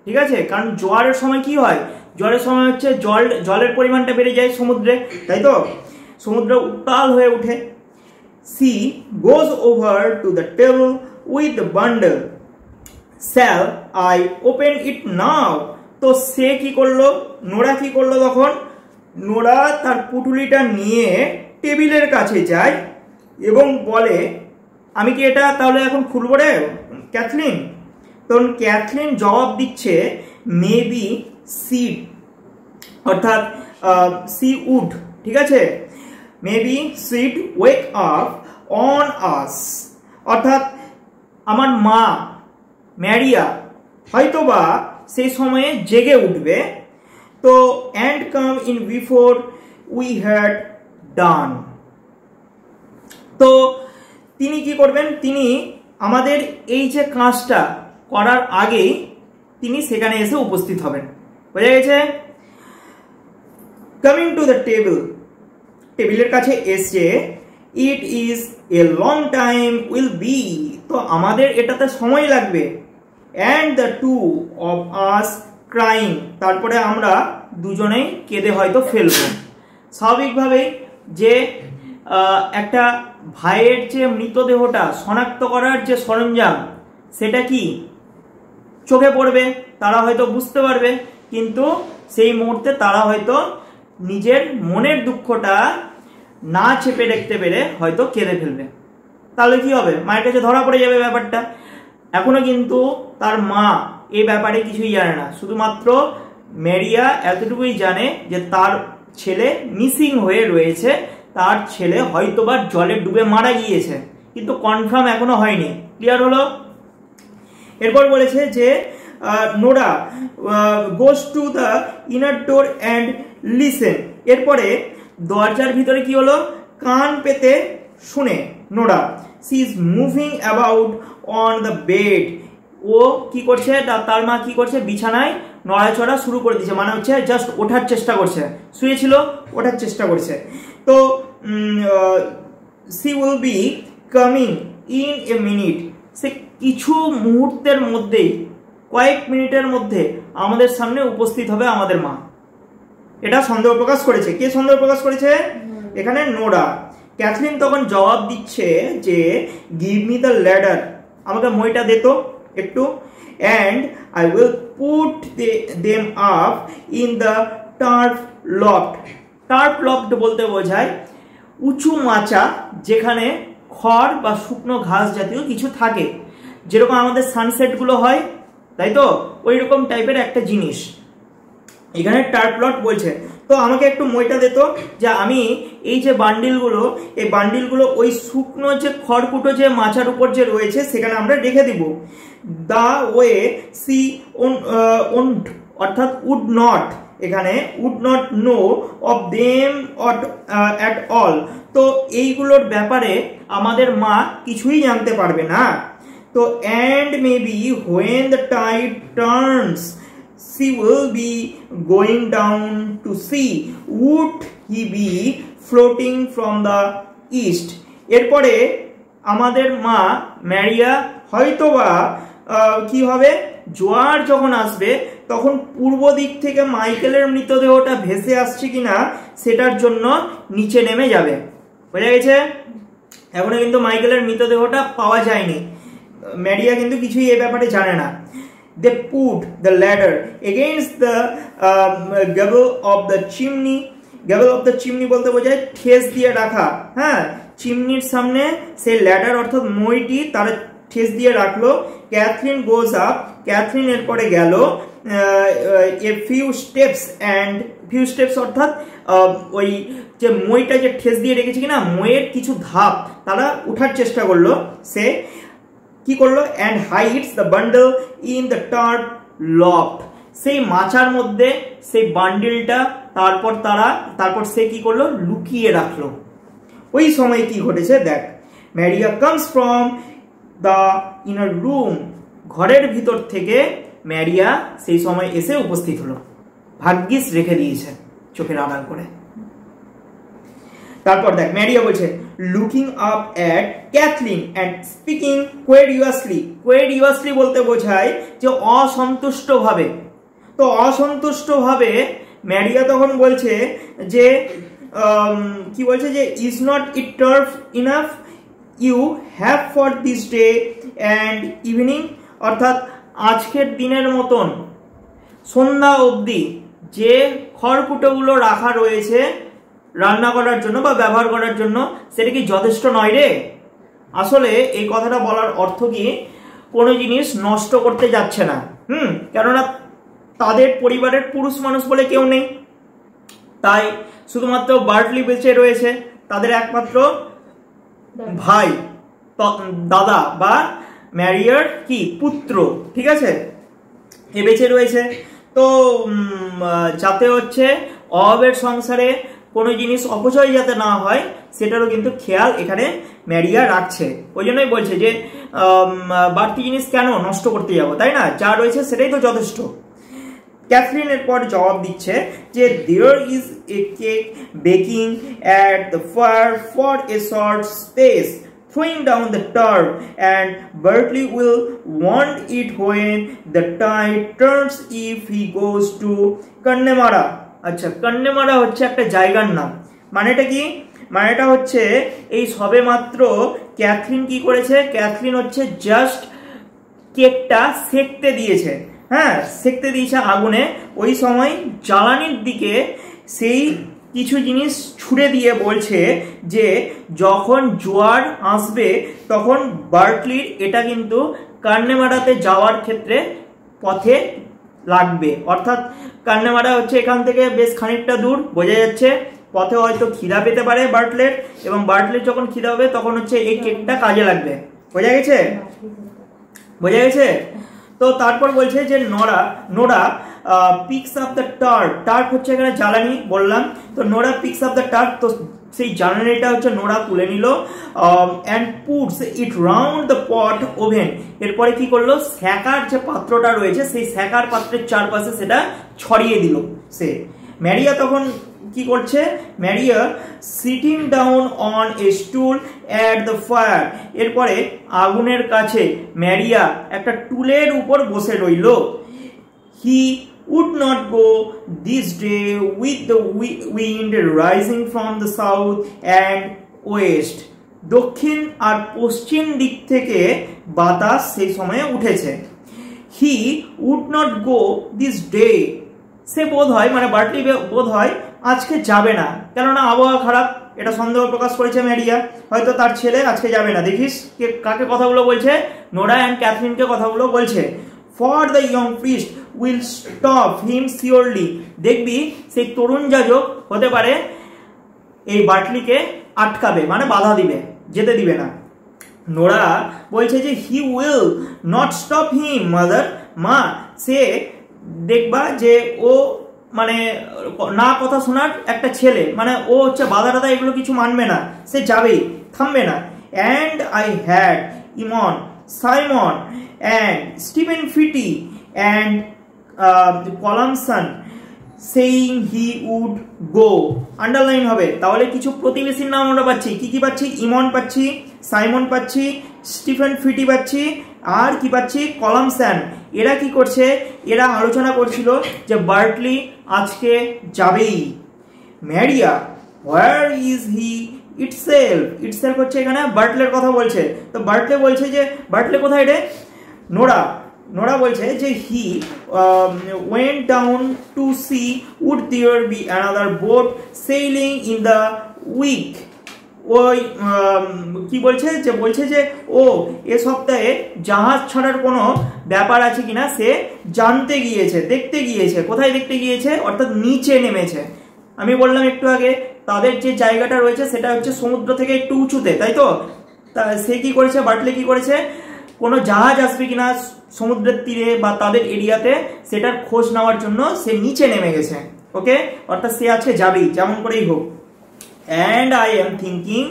[SPEAKER 1] ঠিক আছে, কারণ জোয়ারের সময় কি হয়, জোয়ারের সময় হচ্ছে জলের পরিমাণটা বেড়ে যায় সমুদ্রে, তাই তো? সমুদ্র উত্তাল হয়ে ওঠে। She goes over to the table with the bundle, shall I open it now. তো সে কি করলো, নোরা কি করলো, তখন নোরা তার পুটুলিটা নিয়ে টেবিলের কাছে যায় এবং বলে আমি কি এটা তাহলে এখন খুলবো রে ক্যাথলিন। তখন ক্যাথলিন জবাব দিচ্ছে মেবি সিড, অর্থাৎ সি উড, ঠিক আছে, maybe seed wake up on আস, অর্থাৎ আমার মা ম্যারিয়া হয়তোবা সেই সময়ে জেগে উঠবে। তো and come in before we had done. তো তিনি কি করবেন, তিনি আমাদের এই যে কাজটা করার আগেই তিনি সেখানে এসে উপস্থিত হবেন। বোঝা গেছে? কামিং টু দ্য টেবিল, টেবিলের কাছে এসে it is a long time will be, তো আমাদের এটাতে সময় লাগবে। And the two of us crying, তারপরে আমরা দুজনেই কেঁদে হয়তো ফেলবো। স্বাভাবিকভাবেই যে একটা ভাইয়ের যে মৃতদেহটা শনাক্ত করার যে সরঞ্জাম সেটা কি চোখে পড়বে, তারা হয়তো বুঝতে পারবে, কিন্তু সেই মুহূর্তে তারা হয়তো নিজের মনের দুঃখটা না চেপে রাখতে পেরে হয়তো কেঁদে ফেলবে। তাহলে কি হবে, মায়ের কাছে ধরা পড়ে যাবে ব্যাপারটা। এখনো কিন্তু তার মা এই ব্যাপারে কিছুই জানে না, শুধুমাত্র ম্যারিয়া এতটুকুই জানে যে তার ছেলে মিসিং হয়ে রয়েছে, তার ছেলে হয়তোবা জলে ডুবে মারা গিয়েছে, কিন্তু কনফার্ম এখনো হয়নি। ক্লিয়ার হলো? এরপর বলেছে যে Nora goes to the inner door and listen, এরপরে দরজার ভিতরে কি হলো, কান পেতে শুনে Nora. She is moving about on the bed, ও কি করছে, তার মা কি করছে, বিছানায় নড়াচড়া শুরু করে দিয়েছে, মানে হচ্ছে জাস্ট ওঠার চেষ্টা করছে, শুয়েছিল ওঠার চেষ্টা করছে। তো she will be coming in a minute, সে কিছু মুহূর্তের মধ্যেই, কয়েক মিনিটের মধ্যে আমাদের সামনে উপস্থিত হবে আমাদের মা। এটা সন্দেহ প্রকাশ করেছে। কে সন্দেহ প্রকাশ করেছে? এখানে নোরা। ক্যাথলিন তখন জবাব দিচ্ছে যে গিভ মি দ্য ল্যাডার, আমাকে মইটা দে তো একটু, and I will put them up in the turf loft. Turf loft বলতে বোঝায় উঁচু মাচা, যেখানে খড় বা শুকনো ঘাস জাতীয় কিছু থাকে, যেরকম আমাদের সানসেট গুলো হয়, তাই তো, ওই রকম টাইপের একটা জিনিস এখানে টার্ফ লফট বলছে। তো আমাকে একটু মইটা দিত, যে আমি এই যে বান্ডিলগুলো, এই বান্ডিলগুলো ওই শুকনো যে খড়কুটো যে মাচার উপর যে রয়েছে সেখানে আমরা রেখে দিব। দা ওয়ে সি ওন্ট, অর্থাৎ উড নট, এখানে would not know of them at all, তো এইগুলোর ব্যাপারে আমাদের মা কিছুই জানতে পারবে না। তো and maybe when the tide turns she will be going down to sea, would he be floating from the east। এরপরে আমাদের মা ম্যারিয়া হয়তোবা কি হবে, জোয়ার যখন আসবে তখন পূর্ব দিক থেকে মাইকেলের মৃতদেহটা ভেসে আসছে কিনা সেটার জন্য নিচে নেমে যাবে। বোঝা গেছে? এখনো কিন্তু মাইকেলের মৃতদেহটা পাওয়া যায়নি, ম্যারিয়া কিন্তু কিছুই এ ব্যাপারে জানে না। They put the ladder against the gable of the chimney. Gable of the chimney বলতে বোঝায় ঠেস দিয়ে রাখা। হ্যাঁ, চিমনির সামনে সেই ল্যাডার অর্থাৎ মইটি তারা ঠেস দিয়ে রাখলো। ক্যাথলিন গোজ আপ, ক্যাথলিন এরপরে গেল a few steps, and few steps অর্থাৎ ওই যে মইটা যে ঠেস দিয়ে রেখেছে কিনা মইয়ের কিছু ধাপ তারা উঠার চেষ্টা করলো। সে কি করলো, and hides the bundle in the turf loft, সেই মাচার মধ্যে সেই বান্ডিলটা তারপর সে কি করলো, লুকিয়ে রাখলো। ওই সময় কি ঘটেছে দেখ, Maurya comes from the inner room, ঘরের ভিতর থেকে ম্যারিয়া সেই সময় এসে উপস্থিত হলো। ভাগ্যিস রেখে দিয়েছে চোখের আড়াল করে। তারপর দেখ ম্যারিয়া বলছে looking up at Cathleen and speaking querulously. Querulously বলতে বোঝায় যে অসন্তুষ্ট ভাবে। তো অসন্তুষ্ট ভাবে ম্যারিয়া তখন বলছে যে কি বলছে, যে is not it turf enough you have for this day and evening, অর্থাৎ আজকের দিনের মতন সন্ধ্যা অবধি যে খড়কুটোগুলো রাখা রয়েছে রান্না করার জন্য বা ব্যবহার করার জন্য, সেটা কি যথেষ্ট নয় রে? আসলে এই কথাটা বলার অর্থ কি, কোনো জিনিস নষ্ট করতে যাচ্ছে না, কেননা তাদের পরিবারের পুরুষ মানুষ বলে কেউ নেই, তাই শুধুমাত্র বার্টলি বেঁচে রয়েছে, তাদের একমাত্র ভাই, দাদা বা ম্যারিয়ার কি পুত্র, ঠিক আছে, এ বেঁচে রয়েছে। তো যাতে হচ্ছে অভাবের সংসারে কোনো জিনিস অপচয় যাতে না হয় সেটারও কিন্তু খেয়াল এখানে ম্যারিয়া রাখছে। ওই জন্যই বলছে যে বাড়তি জিনিস কেন নষ্ট করতে যাবো, তাই না, যা রয়েছে সেটাই তো যথেষ্ট। ক্যাথরিন এরপর জবাব দিচ্ছে যে there is a cake baking at the fire for a short space, throwing down the turf, and Bertley will want it when the tide turns if he goes to Connemara. আচ্ছা, কন্নেমারা হচ্ছে একটা জায়গার নাম। মানেটা কি? মানেটা হচ্ছে এই সবে মাত্র ক্যাথরিন কি করেছে, ক্যাথরিন হচ্ছে জাস্ট কেকটা সেকতে দিয়েছে, সেকতে দিয়েছে আগুনে। ওই সময় জ্বালানির দিকে সেই কিছু জিনিস ছুড়ে দিয়ে বলছে যে যখন জোয়ার আসবে তখন বার্টলির এটা কিন্তু কন্নেমারাতে যাওয়ার ক্ষেত্রে পথে লাগবে। অর্থাৎ কন্নেমারা হচ্ছে এখান থেকে বেশ খানিকটা দূর, বোঝা যাচ্ছে পথে হয়তো খিদা পেতে পারে বার্টলের, এবং বার্টলের যখন খিদা হবে তখন হচ্ছে এই কেকটা কাজে লাগবে। বোঝা গেছে? বোঝা গেছে? তো তারপর বলছে যে Nora peaks up the turf হচ্ছে এখানে জ্বালানি বললাম, তো Nora peaks up the turf, তো সেই জ্বালানিটা হচ্ছে নোরা তুলে নিল, and puts it round the pot oven. এরপরে কি করলো, সেকার যে পাত্রটা রয়েছে সেই সেকার পাত্রের চারপাশে সেটা ছড়িয়ে দিল সে। ম্যারিয়া তখন কি করছে, Maurya sitting down on a stool at the fire. এরপরে আগুনের কাছে ম্যারিয়া একটা টুলের উপর বসে রইল। হি would not go this day with the wind rising from the south and west. দক্ষিণ আর পশ্চিম দিক থেকে বাতাস সেই সময়ে উঠেছে। He would not go this day. সে বোধ হয়, মানে বার্টলি বোধ হয় আজকে যাবে না, কেননা আবহাওয়া খারাপ, এটা সন্দেহ প্রকাশ করেছে ম্যারিয়া, হয়তো তার ছেলে আজকে যাবে না। দেখিস কাকে কথাগুলো বলছে, নোরা অ্যান্ড ক্যাথরিনকে কথাগুলো বলছে। For the young priest will stop him surely. দেখবি সেই তরুণ যাজক হতে পারে এই বার্টলিকে আটকাবে, মানে বাধা দিবে, যেতে দিবে না। নোরা বলছে যে he will not stop him mother, মা সে দেখবা যে ও মানে না কথা শোনার একটা ছেলে, মানে ও হচ্ছে বাধা টাধা এগুলো কিছু মানবে না, সে যাবেই, থামবে না। And I had Imon, Simon and Stephen Fitty and Columson saying he would go. Underline হবে, তাহলে কিছু প্রতিবেশীর নাম আমরা পাচ্ছি। কি কি পাচ্ছি? ইমন পাচ্ছি, সাইমন পাচ্ছি, স্টিফেন ফিটি পাচ্ছি, আর কি পাচ্ছি? কলামসন। এরা কি করছে? এরা আলোচনা করছিল যে বার্টলি আজকে যাবেই। ম্যারিয়া, where is he itself হচ্ছে এখানে বার্টলের কথা বলছে। তো বার্টলে বলছে যে বার্টলে কোথায় রে? নোরা বলছে যে he went down to see would there be another boat sailing in the week. ওই কি বলছে যে ও এ সপ্তাহে জাহাজ ছাড়ার কোনো ব্যাপার আছে কিনা সে জানতে গিয়েছে, দেখতে গিয়েছে। কোথায় দেখতে গিয়েছে? অর্থাৎ নিচে নেমেছে। আমি বললাম একটু আগে তাদের যে জায়গাটা রয়েছে সেটা হচ্ছে সমুদ্র থেকে একটু উঁচুতে, তাই তো? তা সে কি করেছে, বার্টলে কি করেছে, কোনো জাহাজ আসবে কিনা সমুদ্রের তীরে বা তাদের এরিয়াতে সেটার খোঁজ নেওয়ার জন্য সে নিচে নেমে গেছে। ওকে, অর্থাৎ সে আজকে যাবেই যেমন করেই হোক। And I am thinking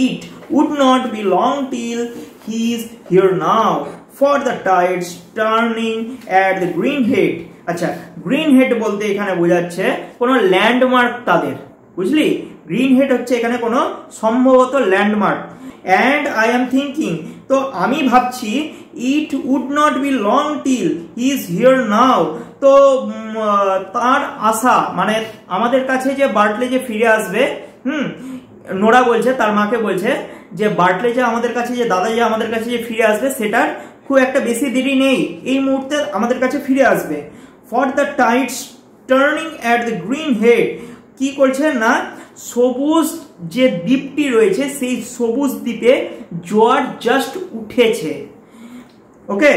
[SPEAKER 1] it would not be long till he is here now, for the tides turning at the green head. আচ্ছা, গ্রিন হেড বলতে এখানে বোঝাচ্ছে কোনো ল্যান্ডমার্ক তাদের, বুঝলি? গ্রিন হেড হচ্ছে এখানে কোনো সম্ভবত landmark. And I am thinking, তো আমি ভাবছি it would not be long till he is here now, তো তার আশা মানে আমাদের কাছে যে বার্টলে যে ফিরে আসবে, নোরা বলছে তার মাকে বলছে যে বার্টলে যে আমাদের কাছে, যে দাদা যে আমাদের কাছে যে ফিরে আসবে সেটার খুব একটা বেশি দেরি নেই, এই মুহূর্তে আমাদের কাছে ফিরে আসবে। For the Tides turning at the green head, কি করছে না সবুজ যে দ্বীপটি রয়েছে সেই সবুজ দ্বীপে জোয়ার জাস্ট উঠেছে। Okay,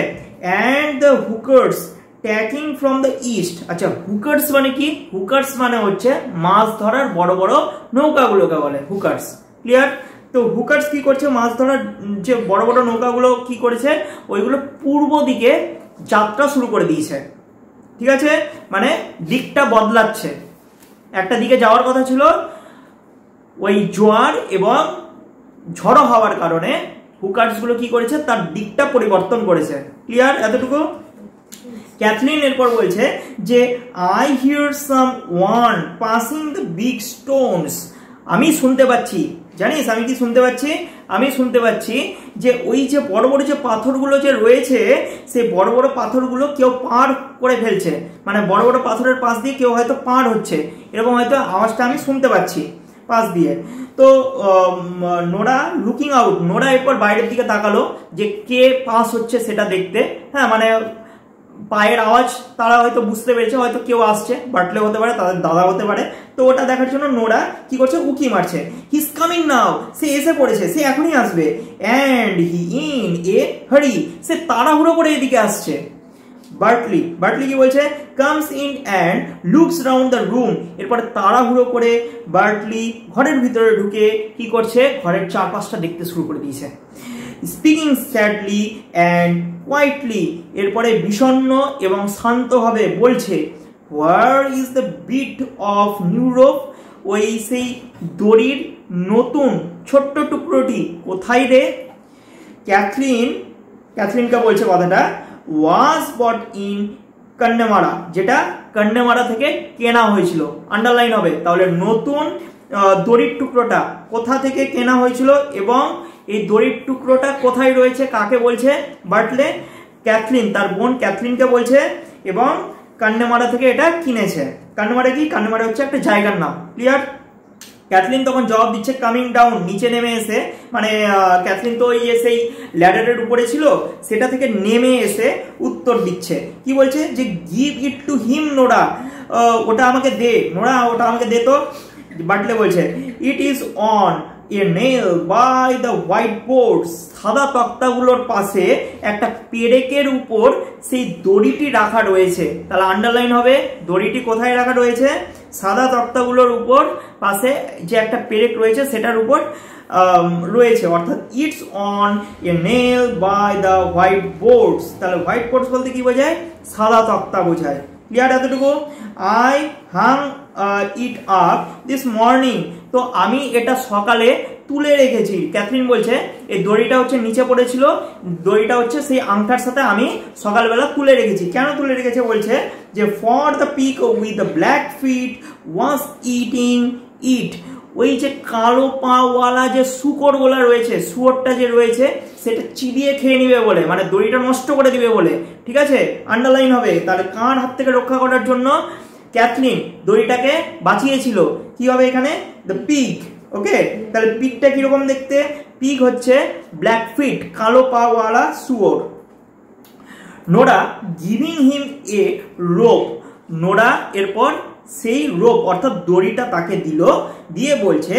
[SPEAKER 1] and the hookers tacking from the east. আচ্ছা, হুকার্স মানে কি? হুকার্স মানে হচ্ছে মাছ ধরার বড় বড় নৌকাগুলোকে বলে হুকার্স। ক্লিয়ার? তো হুকার্স কি করছে? মাছ ধরার যে বড় বড় নৌকাগুলো কি করেছে, ওইগুলো পূর্ব দিকে যাত্রা শুরু করে দিয়েছে। ঠিক আছে, মানে দিকটা বদলাচ্ছে। একটা দিকে যাওয়ার কথা ছিল, ওই জোয়ার এবং ঝড়ো হওয়ার কারণে হুকার্স গুলো কি করেছে, তার দিকটা পরিবর্তন করেছে। ক্লিয়ার এতটুকু? ক্যাথলিন এরপর বলছে যে I here some one passing the big Stones. আমি শুনতে পাচ্ছি, জানিস আমি কি শুনতে পাচ্ছি? আমি শুনতে পাচ্ছি যে ওই যে বড় বড় যে পাথরগুলো যে রয়েছে, সেই বড় বড় পাথরগুলো কেউ পার করে ফেলছে, মানে বড় বড় পাথরের পাশ দিয়ে কেউ হয়তো পার হচ্ছে, এরকম হয়তো আওয়াজটা আমি শুনতে পাচ্ছি পাশ দিয়ে। তো নোরা লুকিং আউট, নোরা এরপর বাইরের দিকে তাকালো যে কে পাস হচ্ছে সেটা দেখতে। হ্যাঁ, মানে পায়ের আওয়াজ তারা হয়তো বুঝতে পেরেছে, হয়তো কেউ আসছে, বাটলে হতে পারে, তাদের দাদা হতে পারে। তো ওটা দেখার জন্য নোরা কি করছে, উকি মারছে। হি ইজ কামিং নাও, সে এসে পড়েছে, সে এখনই আসবে। অ্যান্ড হি ইন এ হারি, সে তাড়াহুড়ো করে এদিকে আসছে। বার্টলি কি বলছে, comes in and looks round the room. এরপরে তাড়াহুড়ো করে বার্টলি ঘরের ভিতরে ঢুকে কি করছে, ঘরের চারপাশটা দেখতে শুরু করে দিয়েছে। স্পিকিং স্যাডলি অ্যান্ড কোয়াইটলি, এরপরে বিষণ্ণ এবং শান্তভাবে বলছে, where is the bit of new rope, ওই সেই দড়ির নতুন ছোট্ট টুকরোটি কোথায় রে? ক্যাথলিনকে বলছে কথাটা, ওয়াজ বট ইন কন্যামারা, যেটা কন্যামারা থেকে কেনা হয়েছিল। আন্ডারলাইন হবে তাহলে, নতুন দড়ির টুকরোটা কোথা থেকে কেনা হয়েছিল এবং এই দড়ির টুকরোটা কোথায় রয়েছে, কাকে বলছে? বাটলে ক্যাথলিন, তার বোন ক্যাথলিনকে বলছে, এবং কন্যামারা থেকে এটা কিনেছে। কন্যামারা কি? কন্যামারা হচ্ছে একটা জায়গার নাম। ক্লিয়ার? ক্যাথলিন তখন জবাব দিচ্ছে কামিং ডাউন, নিচে নেমে এসে, মানে ক্যাথলিন তো সেই ল্যাডারের উপরে ছিল, সেটা থেকে নেমে এসে উত্তর দিচ্ছে। কি বলছে যে give it to him Nora, ওটা আমাকে দে নোরা, ওটা আমাকে দে। তো বাটলে বলছে it is on a nail by the white board, সাদা তক্তাগুলোর পাশে একটা পেরেকের উপর সেই দড়িটি রাখা রয়েছে। তাহলে আন্ডারলাইন হবে, দড়িটি কোথায় রাখা রয়েছে? সাদা তক্তাগুলোর উপর পাশে যে একটা পেরেক রয়েছে সেটার উপর রয়েছে, অর্থাৎ it's on a nail by the white boards. তাহলে হোয়াইট বোর্ডস বলতে কি বোঝায়? সাদা তক্তা বোঝায়। ক্লিয়ার এতটুকু? I Hang it up this morning, তো আমি এটা সকালে তুলে রেখেছি। ক্যাথলিন বলছে এই দড়িটা হচ্ছে নিচে পড়েছিল, দড়িটা হচ্ছে সেই আংটার সাথে আমি সকালবেলা তুলে রেখেছি। কেন তুলে রেখেছে? বলছে যে for the pig with the black feet was eating it, ওই যে কালো পাওয়ালা যে শুকরগুলা রয়েছে, শুয়োরটা যে রয়েছে সেটা চিবিয়ে খেয়ে নিবে বলে, মানে দড়িটা নষ্ট করে দিবে বলে। ঠিক আছে, আন্ডারলাইন হবে। তাহলে কার হাত থেকে রক্ষা করার জন্য ক্যাথলিন দড়িটাকে বাঁচিয়েছিল। কি হবে এখানে? The pig. ওকে, তাহলে পিগটা কিরকম দেখতে? পিগ হচ্ছে ব্ল্যাক ফিট, কালো পাওয়ালা শুয়োর। নোরা গিভিং হিম এ রোপ, নোরা এরপর সেই রোপ অর্থাৎ দড়িটা তাকে দিল, দিয়ে বলছে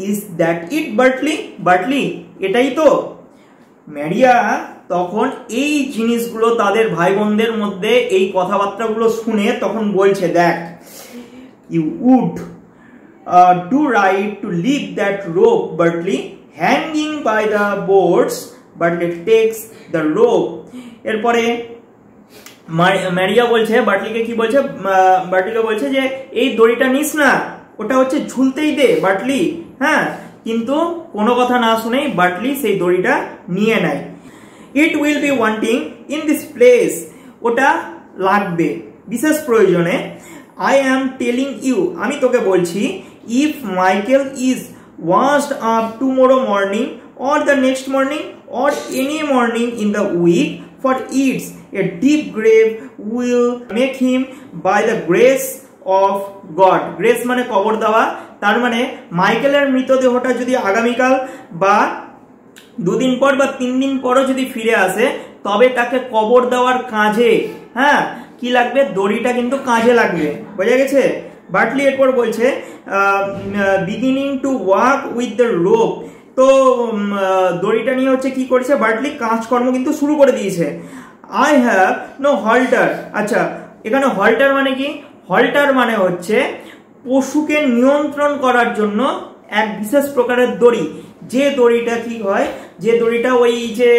[SPEAKER 1] is that it Bartley, Bartley এটাই তো? ম্যারিয়া তখন এই জিনিসগুলো তাদের ভাই বোনদের মধ্যে এই কথাবার্তাগুলো শুনে তখন বলছে, দেখ you would do right to leave that rope Bartley hanging by the boards, Bartley takes the rope. এরপরে ম্যারিয়া বলছে বার্টলিকে, কি বলছে? বার্টলিকে বলছে যে এই দড়িটা নিস না, ওটা হচ্ছে ঝুলতেই দে বার্টলি। হ্যাঁ, কিন্তু কোনো কথা না শুনেই বার্টলি সেই দড়িটা নিয়ে নেয়। It will be wanting in this place, ওটা লাগবে বিশেষ প্রয়োজনে। আই অ্যাম টেলিং ইউ, আমি তোকে বলছি, if Michael is washed up tomorrow morning or the next morning or any morning in the week for it's a deep grave will make him by the grace of God. Grace মানে কবর দেওয়া, তার মানে মাইকেলের মৃতদেহটা যদি আগামীকাল বা 2 দিন পর বা 3 দিন পরও যদি ফিরে আসে, তবে তাকে কবর দেওয়ার কাজে হ্যাঁ কি লাগবে, দড়িটা কিন্তু কাজে লাগবে, বোঝা গেছে। বার্টলি এরপর বলছে beginning to work with the rope, তো দড়িটা নিয়ে হচ্ছে কি করেছে বার্টলি, কাজকর্ম কিন্তু শুরু করে দিয়েছে। আই হ্যাভ নো হল্টার, আচ্ছা এখানে হল্টার মানে কি, হল্টার মানে হচ্ছে পশুকে নিয়ন্ত্রণ করার জন্য এক বিশেষ প্রকারের দড়ি, যে দড়িটা কি হয়, যে দড়িটা ওই যে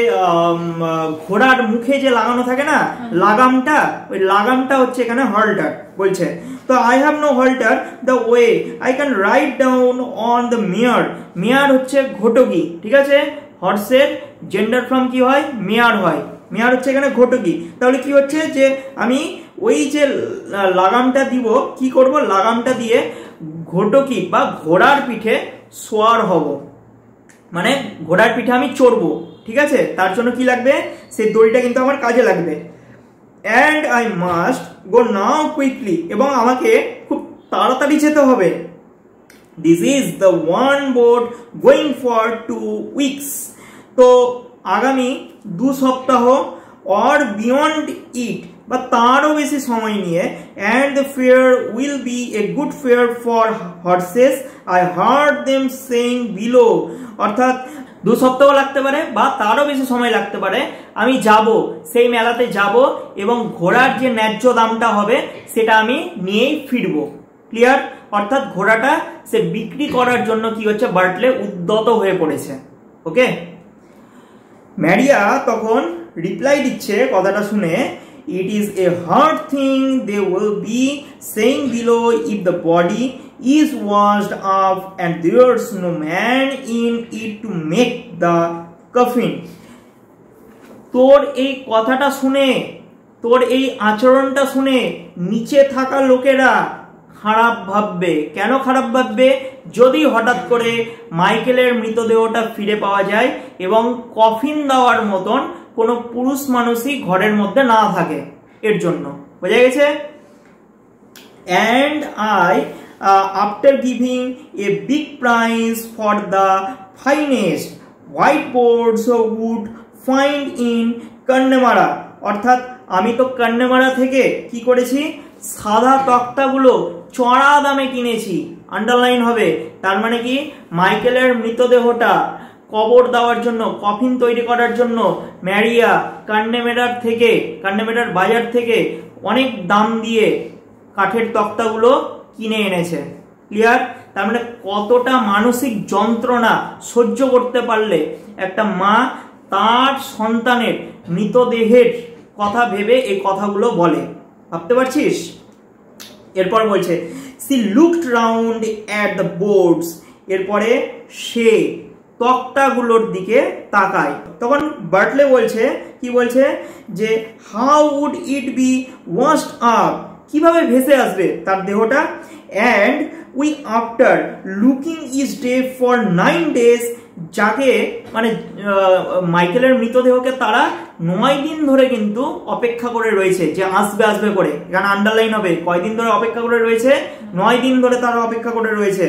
[SPEAKER 1] ঘোড়ার মুখে যে লাগানো থাকে না লাগামটা, ওই লাগামটা হচ্ছে এখানে হল্টার বলছে। তো I have no halter the way I can ride down on the mare, mare হচ্ছে ঘটকি, ঠিক আছে, হর্সের জেন্ডার ফর্ম কি হয়, মেয়ার হয়, মেয়ার হচ্ছে এখানে ঘটকি। তাহলে কি হচ্ছে যে আমি ওই যে লাগামটা দিব, কি করব, লাগামটা দিয়ে ঘটকি বা ঘোড়ার পিঠে সোয়ার হব, মানে ঘোড়ার পিঠে আমি চড়বো, ঠিক আছে, তার জন্য কি লাগবে, সেই দড়িটা কিন্তু আমার কাজে লাগবে। And I must go now quickly, এবং আমাকে খুব তাড়াতাড়ি যেতে হবে। This is the one boat going for 2 weeks, তো আগামী 2 সপ্তাহ অর বিয়ন্ড ইট বা তারও বেশি সময় নিয়ে, and the fair will B a good fare for horse's I hard them saying below, অর্থাৎ 2 সপ্তাহ লাগতে পারে বা তারও বেশি সময় লাগতে পারে, আমি যাব সেই মেলাতে যাব এবং ঘোড়ার যে ন্যায্য দামটা হবে সেটা আমি নিয়েই ফিরবো, ক্লিয়ার। অর্থাৎ ঘোড়াটা সে বিক্রি করার জন্য কি হচ্ছে বার্টলে উদ্যত হয়ে পড়েছে, ওকে। ম্যারিয়া তখন রিপ্লাই দিচ্ছে কথাটা শুনে, it is a hard thing they will be saying below if the body is washed up and there's no man in it to make the coffin, তোর এই কথাটা শুনে, তোর এই আচরণটা শুনে নিচে থাকা লোকেরা খারাপ ভাববে। কেন খারাপ ভাববে, যদি হঠাৎ করে মাইকেলের মৃতদেহটা ফিরে পাওয়া যায় এবং কফিন দেওয়ার মতন কোনো পুরুষ মানুষই ঘরের মধ্যে না থাকে, এর জন্য, বোঝা গেছে। And I after giving a big price for the finest white boards would find in Connemara, অর্থাৎ আমি তো কন্নেমারা থেকে কি করেছি, সাদা তক্তাগুলো চড়া দামে কিনেছি, আন্ডারলাইন হবে, তার মানে কি মাইকেলের মৃতদেহটা কবর দেওয়ার জন্য, কফিন তৈরি করার জন্য ম্যারিয়া কান্নেমেরার বাজার থেকে অনেক দাম দিয়ে কাঠের তক্তাগুলো কিনে এনেছে, ক্লিয়ার। তার মানে কতটা মানসিক যন্ত্রণা সহ্য করতে পারলে একটা মা তার সন্তানের মৃতদেহের কথা ভেবে এই কথাগুলো বলে, ভাবতে পারছিস। এরপর বলছে she looked round at the boards, এরপরে সে তক্তাগুলোর দিকে তাকায়। তখন বার্টলে বলছে, কি বলছে যে how would it be washed up, কিভাবে ভেসে আসবে তার দেহটা। And we after looking each day for 9 days, যাকে মানে মাইকেলের মৃতদেহকে তারা 9 দিন ধরে কিন্তু অপেক্ষা করে রয়েছে, যে আসবে আসবে করে, এখানে আন্ডারলাইন হবে, কয়দিন ধরে অপেক্ষা করে রয়েছে, 9 দিন ধরে তারা অপেক্ষা করে রয়েছে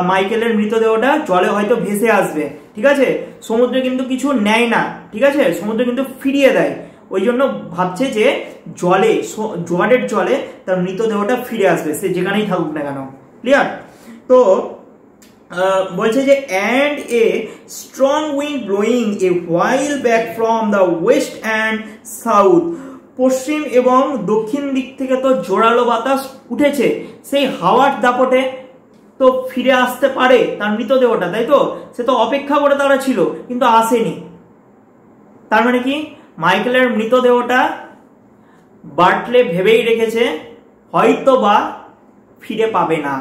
[SPEAKER 1] মাইকেলের মৃতদেহটা জলে হয়তো ভেসে আসবে, ঠিক আছে। সমুদ্রে কিন্তু কিছু নেয় না, ঠিক আছে, সমুদ্রে কিন্তু ফিরিয়ে দেয়, ওই জন্য ভাবছে যে জলে, জোয়ারের জলে তার মৃতদেহটা ফিরে আসবে, সে যেখানেই থাকুক না কেন, ক্লিয়ার। তো বলছে যে and a strong wind blowing a while back from the West and south, পশ্চিম এবং দক্ষিণ দিক থেকে তো জোরালো বাতাস উঠেছে, সেই হাওয়ার দাপটে তো ফিরে আসতে পারে তার মৃতদেহটা, তাই তো, সে তো অপেক্ষা করে তারা ছিল কিন্তু আসেনি। তার মানে কি মাইকেলের মৃতদেহটা বার্টলে ভেবেই রেখেছে হয়তো বা ফিরে পাবে না,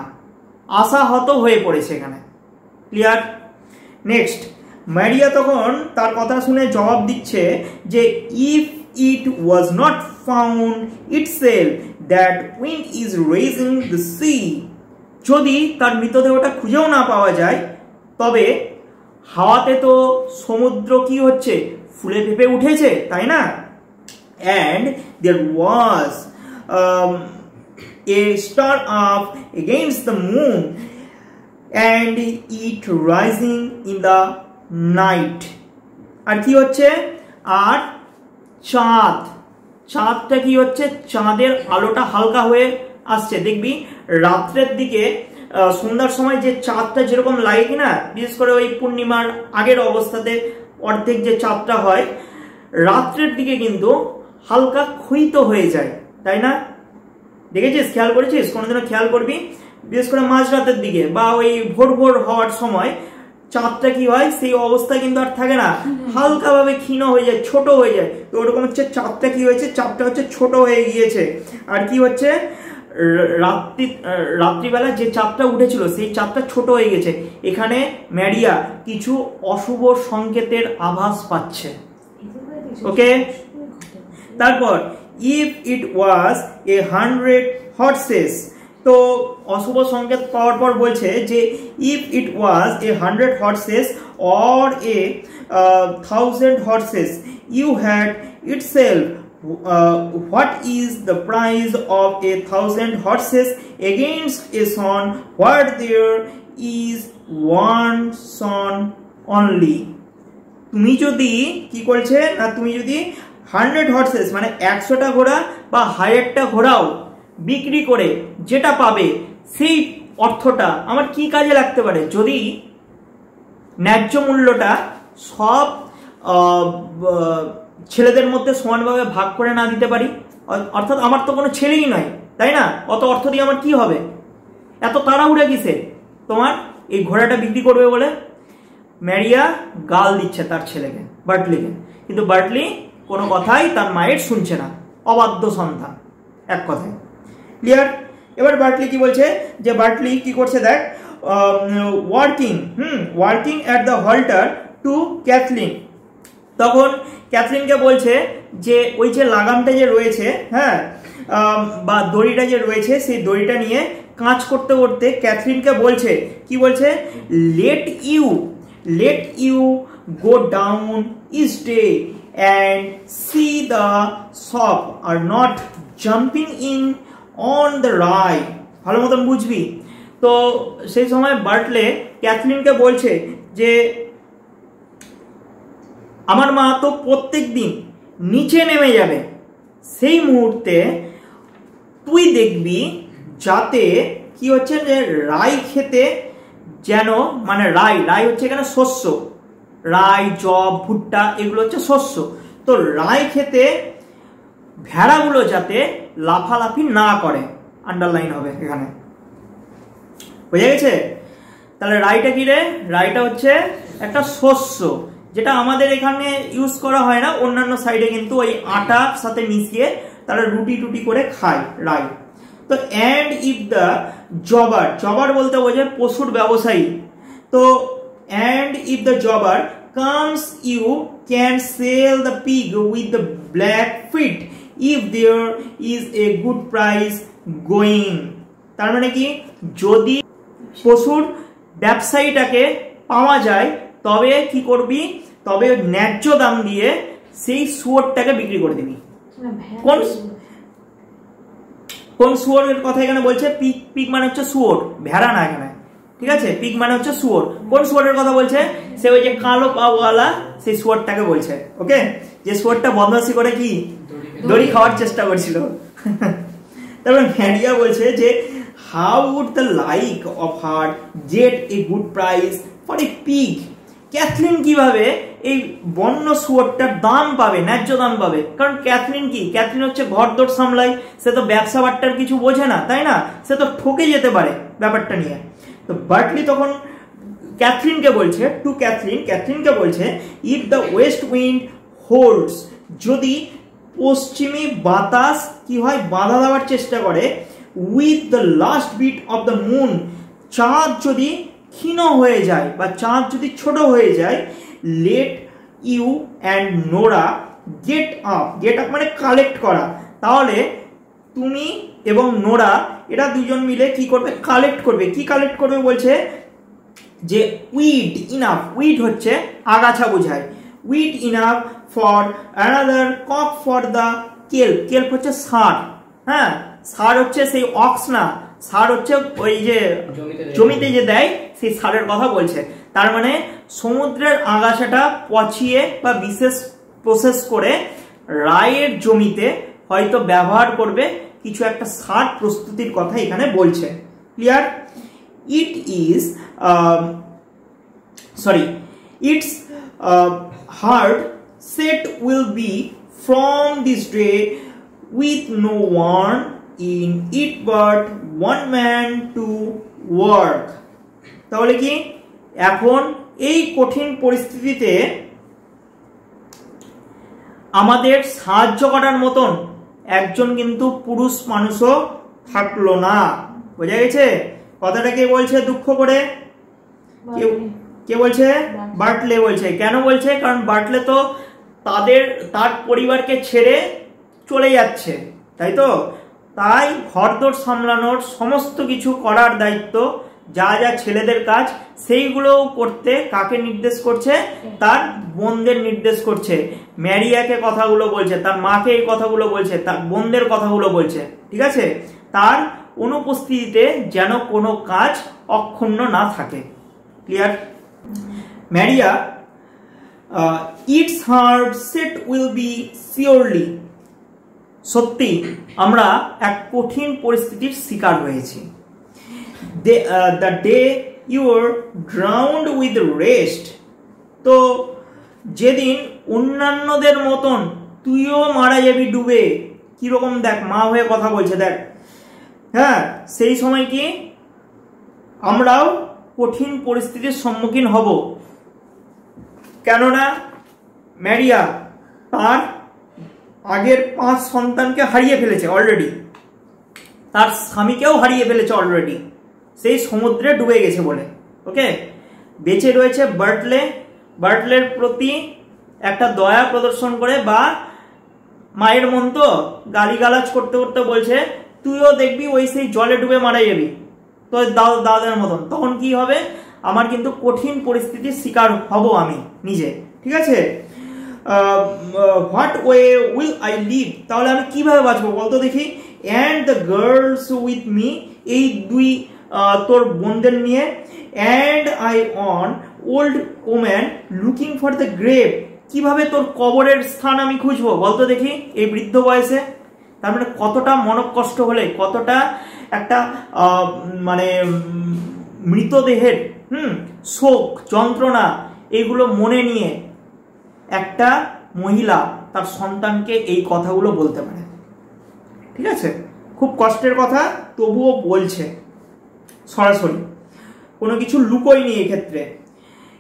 [SPEAKER 1] আশাহত হয়ে পড়েছে এখানে, ক্লিয়ার। নেক্সট, ম্যারিয়া তখন তার কথা শুনে জবাব দিচ্ছে যে if it was not found itself that wind is raising the sea, যদি তার মৃতদেহটা খুঁজেও না পাওয়া যায় তবে হাওয়াতে তো সমুদ্র কি হচ্ছে, ফুলে ফেপে উঠেছে, তাই না। And there was a star up against the moon and it rising in the night, আর কি হচ্ছে, আর চাঁদ, চাঁদটা কি হচ্ছে, চাঁদের আলোটা হালকা হয়ে আসছে। দেখবি রাত্রের দিকে সন্ধ্যার সময় যে চাঁদটা যেরকম লাগে কিনা, বিশেষ করে ওই পূর্ণিমার আগের অবস্থাতে অর্ধেক যে চাঁদটা হয়, রাত্রের দিকে কিন্তু হালকা ক্ষয়িত হয়ে যায়, তাই না? দেখেছিস, খেয়াল করেছিস? কোনোদিনও খেয়াল করবি, বিশেষ করে মাঝরাতের দিকে বা ওই ভোর ভোর হওয়ার সময় চাঁদটা কি হয়, সেই অবস্থা কিন্তু আর থাকে না, হালকা ভাবে ক্ষীণ হয়ে যায়, ছোট হয়ে যায়। তো ওরকম হচ্ছে চাঁদটা কি হয়েছে, চাঁদটা হচ্ছে ছোট হয়ে গিয়েছে। আর কি হচ্ছে, রাত্রিবেলা যে চাঁদটা উঠেছিল সেই চাঁদটা ছোট হয়ে গেছে। এখানে ম্যারিয়া কিছু অশুভ সংকেতের আভাস পাচ্ছে। ওকে, তারপর ইফ ইট ওয়াজ 100 হর্সেস, তো অশুভ সংকেত পাওয়ার পর বলছে যে if it was 100 horses or 1000 horses you had itself, what is the price of 1000 horses against a son where there is one son only? তুমি যদি কি করছে না, তুমি যদি 100 হর্সেস মানে 100টা ঘোড়া বা 1000টা ঘোড়াও বিক্রি করে যেটা পাবে, সেই অর্থটা আমার কি কাজে লাগতে পারে? যদি ন্যায্য মূল্যটা সব ছেলেদের মধ্যে সমানভাবে ভাগ করে না দিতে পারি, অর্থাৎ আমার তো কোনো ছেলেই নয়, তাই না? অত অর্থ দিয়ে আমার কি হবে? এত তাড়াহুড়া কিসে তোমার এই ঘোড়াটা বিক্রি করবে বলে? ম্যারিয়া গাল দিচ্ছে তার ছেলেকে, বার্টলিকে, কিন্তু বার্টলি কোনো কথাই তার মায়ের শুনছে না, অবাধ্য সন্তান এক কথায়। ক্লিয়ার? এবার বার্টলি কি বলছে, যে বার্টলি কি করছে দেখ, working at the halter to Cathleen. তখন ক্যাথলিনকে বলছে যে ওই যে লাগামটা যে রয়েছে, হ্যাঁ, বা দড়িটা যে রয়েছে, সেই দড়িটা নিয়ে কাজ করতে করতে ক্যাথলিনকে বলছে, কি বলছে, let you go down each day and see the shop are not jumping in on the ride. ভালো মতন বুঝবি তো। সেই সময় বার্টলে ক্যাথলিনকে বলছে যে আমার মা তো প্রত্যেক দিন নিচে নেমে যাবে, সেই মুহূর্তে তুই দেখবি যাতে কি হচ্ছে, যে রাই খেতে যেন, মানে রাই হচ্ছে এখানে শস্য, রাই, জব, ভুট্টা এগুলো হচ্ছে শস্য, তো রাই খেতে ভেড়াগুলো যাতে লাফালাফি না করে, আন্ডারলাইন হবে এখানে, বুঝে গেছে? তাহলে রাইটা কি রে? রাইটা হচ্ছে একটা শস্য, যেটা আমাদের এখানে ইউজ করা হয় না, অন্যান্য সাইডে কিন্তু ওই আটার সাথে মিশিয়ে তারা রুটি টুটি করে খায় রাই। তো অ্যান্ড ইফ দ্য জবার বলতে বোঝায় পশুর ব্যবসায়ী, তো অ্যান্ড ইফ দ্য জবার comes you can sell the pig with the black feet if there is a good price going। তার মানে কি, যদি পশুর ব্যবসায়ীটাকে পাওয়া যায় তবে কি করবি, তবে ন্যায্য দাম দিয়ে সেই শুয়োরটাকে বিক্রি করে দিবি। কোন শুয়োরের কথা এখানে বলছে? পিগ মানে হচ্ছে শুয়োর, ভেড়া না এখানে, ঠিক আছে? পিগ মানে হচ্ছে শুয়োর। কোন শুয়োরের কথা বলছে? সে ওই যে কালো পাওয়ালা সেই শুয়োরটাকে বলছে। ওকে, যে শুয়োরটা বদমাশি করে কি দড়ি খাওয়ার চেষ্টা করছিল। তারপর ম্যারিয়া বলছে যে how would the like of her get a good price for a pig. Cathleen কিভাবে এই বন্য শুয়োরটার দাম পাবে, ন্যায্য দাম পাবে? কারণ ক্যাথলিন কি, ক্যাথলিন হচ্ছে ঘরদোর সামলাই, সে তো ব্যবসা বাট্টার কিছু বোঝে না, তাই না? সে তো ঠকে যেতে পারে ব্যাপারটা নিয়ে। তো বার্টলি তখন ক্যাথলিনকে বলছে, ক্যাথলিনকে বলছে if the west wind holds, যদি পশ্চিমী বাতাস কি হয়, বাধা দেওয়ার চেষ্টা করে, with the last bit of the moon, চাঁদ যদি ক্ষীণ হয়ে যায় বা চাঁদ যদি ছোট হয়ে যায়, let you and Nora get up মানে কালেক্ট করা, তাহলে তুমি এবং নোরা এরা দুজন মিলে কি করবে, কালেক্ট করবে। কি কালেক্ট করবে বলছে, যে উইড ইনাফ, উইড হচ্ছে আগাছা বোঝায়, weed enough for another cock for the kelp হচ্ছে সার, হ্যাঁ, সার হচ্ছে সেই অক্স না, সার হচ্ছে ওই যে জমিতে যে দেয় সেই সারের কথা বলছে। তার মানে সমুদ্রের আগাছাটা পচিয়ে বা বিশেষ প্রসেস করে রায়ের জমিতে হয়তো ব্যবহার করবে কিছু একটা সার প্রস্তুতির কথা এখানে বলছে। Clear? It is its heart set will be from this day with no one in it but one man to work. তাহলে কি এখন এই কঠিন পরিস্থিতিতে আমাদের সাহায্য করার মতন একজন কিন্তু পুরুষ মানুষও থাকলো না। বোঝা গেছে? কথাটা কে বলছে দুঃখ করে? কে বলছে? বার্টলে বলছে। কেন বলছে? কারণ বার্টলে তো তার পরিবারকে ছেড়ে চলে যাচ্ছে, তাই তো? তাই ঘরদোর সামলানোর সমস্ত কিছু করার দায়িত্ব, যা যা ছেলেদের কাজ সেইগুলো করতে কাকে নির্দেশ করছে? তার বোনদের নির্দেশ করছে। ম্যারিয়াকে কথাগুলো বলছে, তার মাকে এই কথাগুলো বলছে, তার বোনদের কথাগুলো বলছে। ঠিক আছে? তার অনুপস্থিতিতে যেন কোনো কাজ অক্ষুণ্ণ না থাকে। Clear? Maurya it's hard set will be surely. সত্যি আমরা এক কঠিন পরিস্থিতির শিকার হয়েছি। The day you were drowned with rest, তো যেদিন অন্যান্যদের মতন তুইও মারা যাবি ডুবে। কিরকম দেখ, মা হয়ে কথা বলছে, দেখ। হ্যাঁ, সেই সময় কি আমরাও কঠিন পরিস্থিতির সম্মুখীন হব। কেননা ম্যারিয়া তার আগের 5 সন্তানকে হারিয়ে ফেলেছে অলরেডি, তার স্বামীকেও হারিয়ে ফেলেছে অলরেডি, সেই সমুদ্রে ডুবে গেছে বলে। ওকে, বেঁচে রয়েছে বার্টলের প্রতি একটা দয়া প্রদর্শন করে, বা মায়ের মন তো গালিগালাজ করতে করতে বলছে তুইও দেখবি ওই সেই জলে ডুবে মারা যাবি তো দাদার মতন। তখন কি হবে? আমার কিন্তু কঠিন পরিস্থিতির শিকার হব আমি নিজে। ঠিক আছে? What way will I live, তাহলে আমি কিভাবে বাঁচবো বলতো দেখি। And the girls with me, এই দুই তোর বোনদের নিয়ে। And I an old woman looking for the grave, কিভাবে তোর কবরের স্থান আমি খুঁজবো বলতো দেখি এই বৃদ্ধ বয়সে। তার মানে কতটা মনকষ্ট হলে, কতটা একটা মানে মৃতদেহের শোক যন্ত্রণা এগুলো মনে নিয়ে একটা মহিলা তার সন্তানকে এই কথাগুলো বলতে পারে। ঠিক আছে? খুব কষ্টের কথা, তবুও বলছে সরাসরি, কোনো কিছু লুকোয়নি এক্ষেত্রে।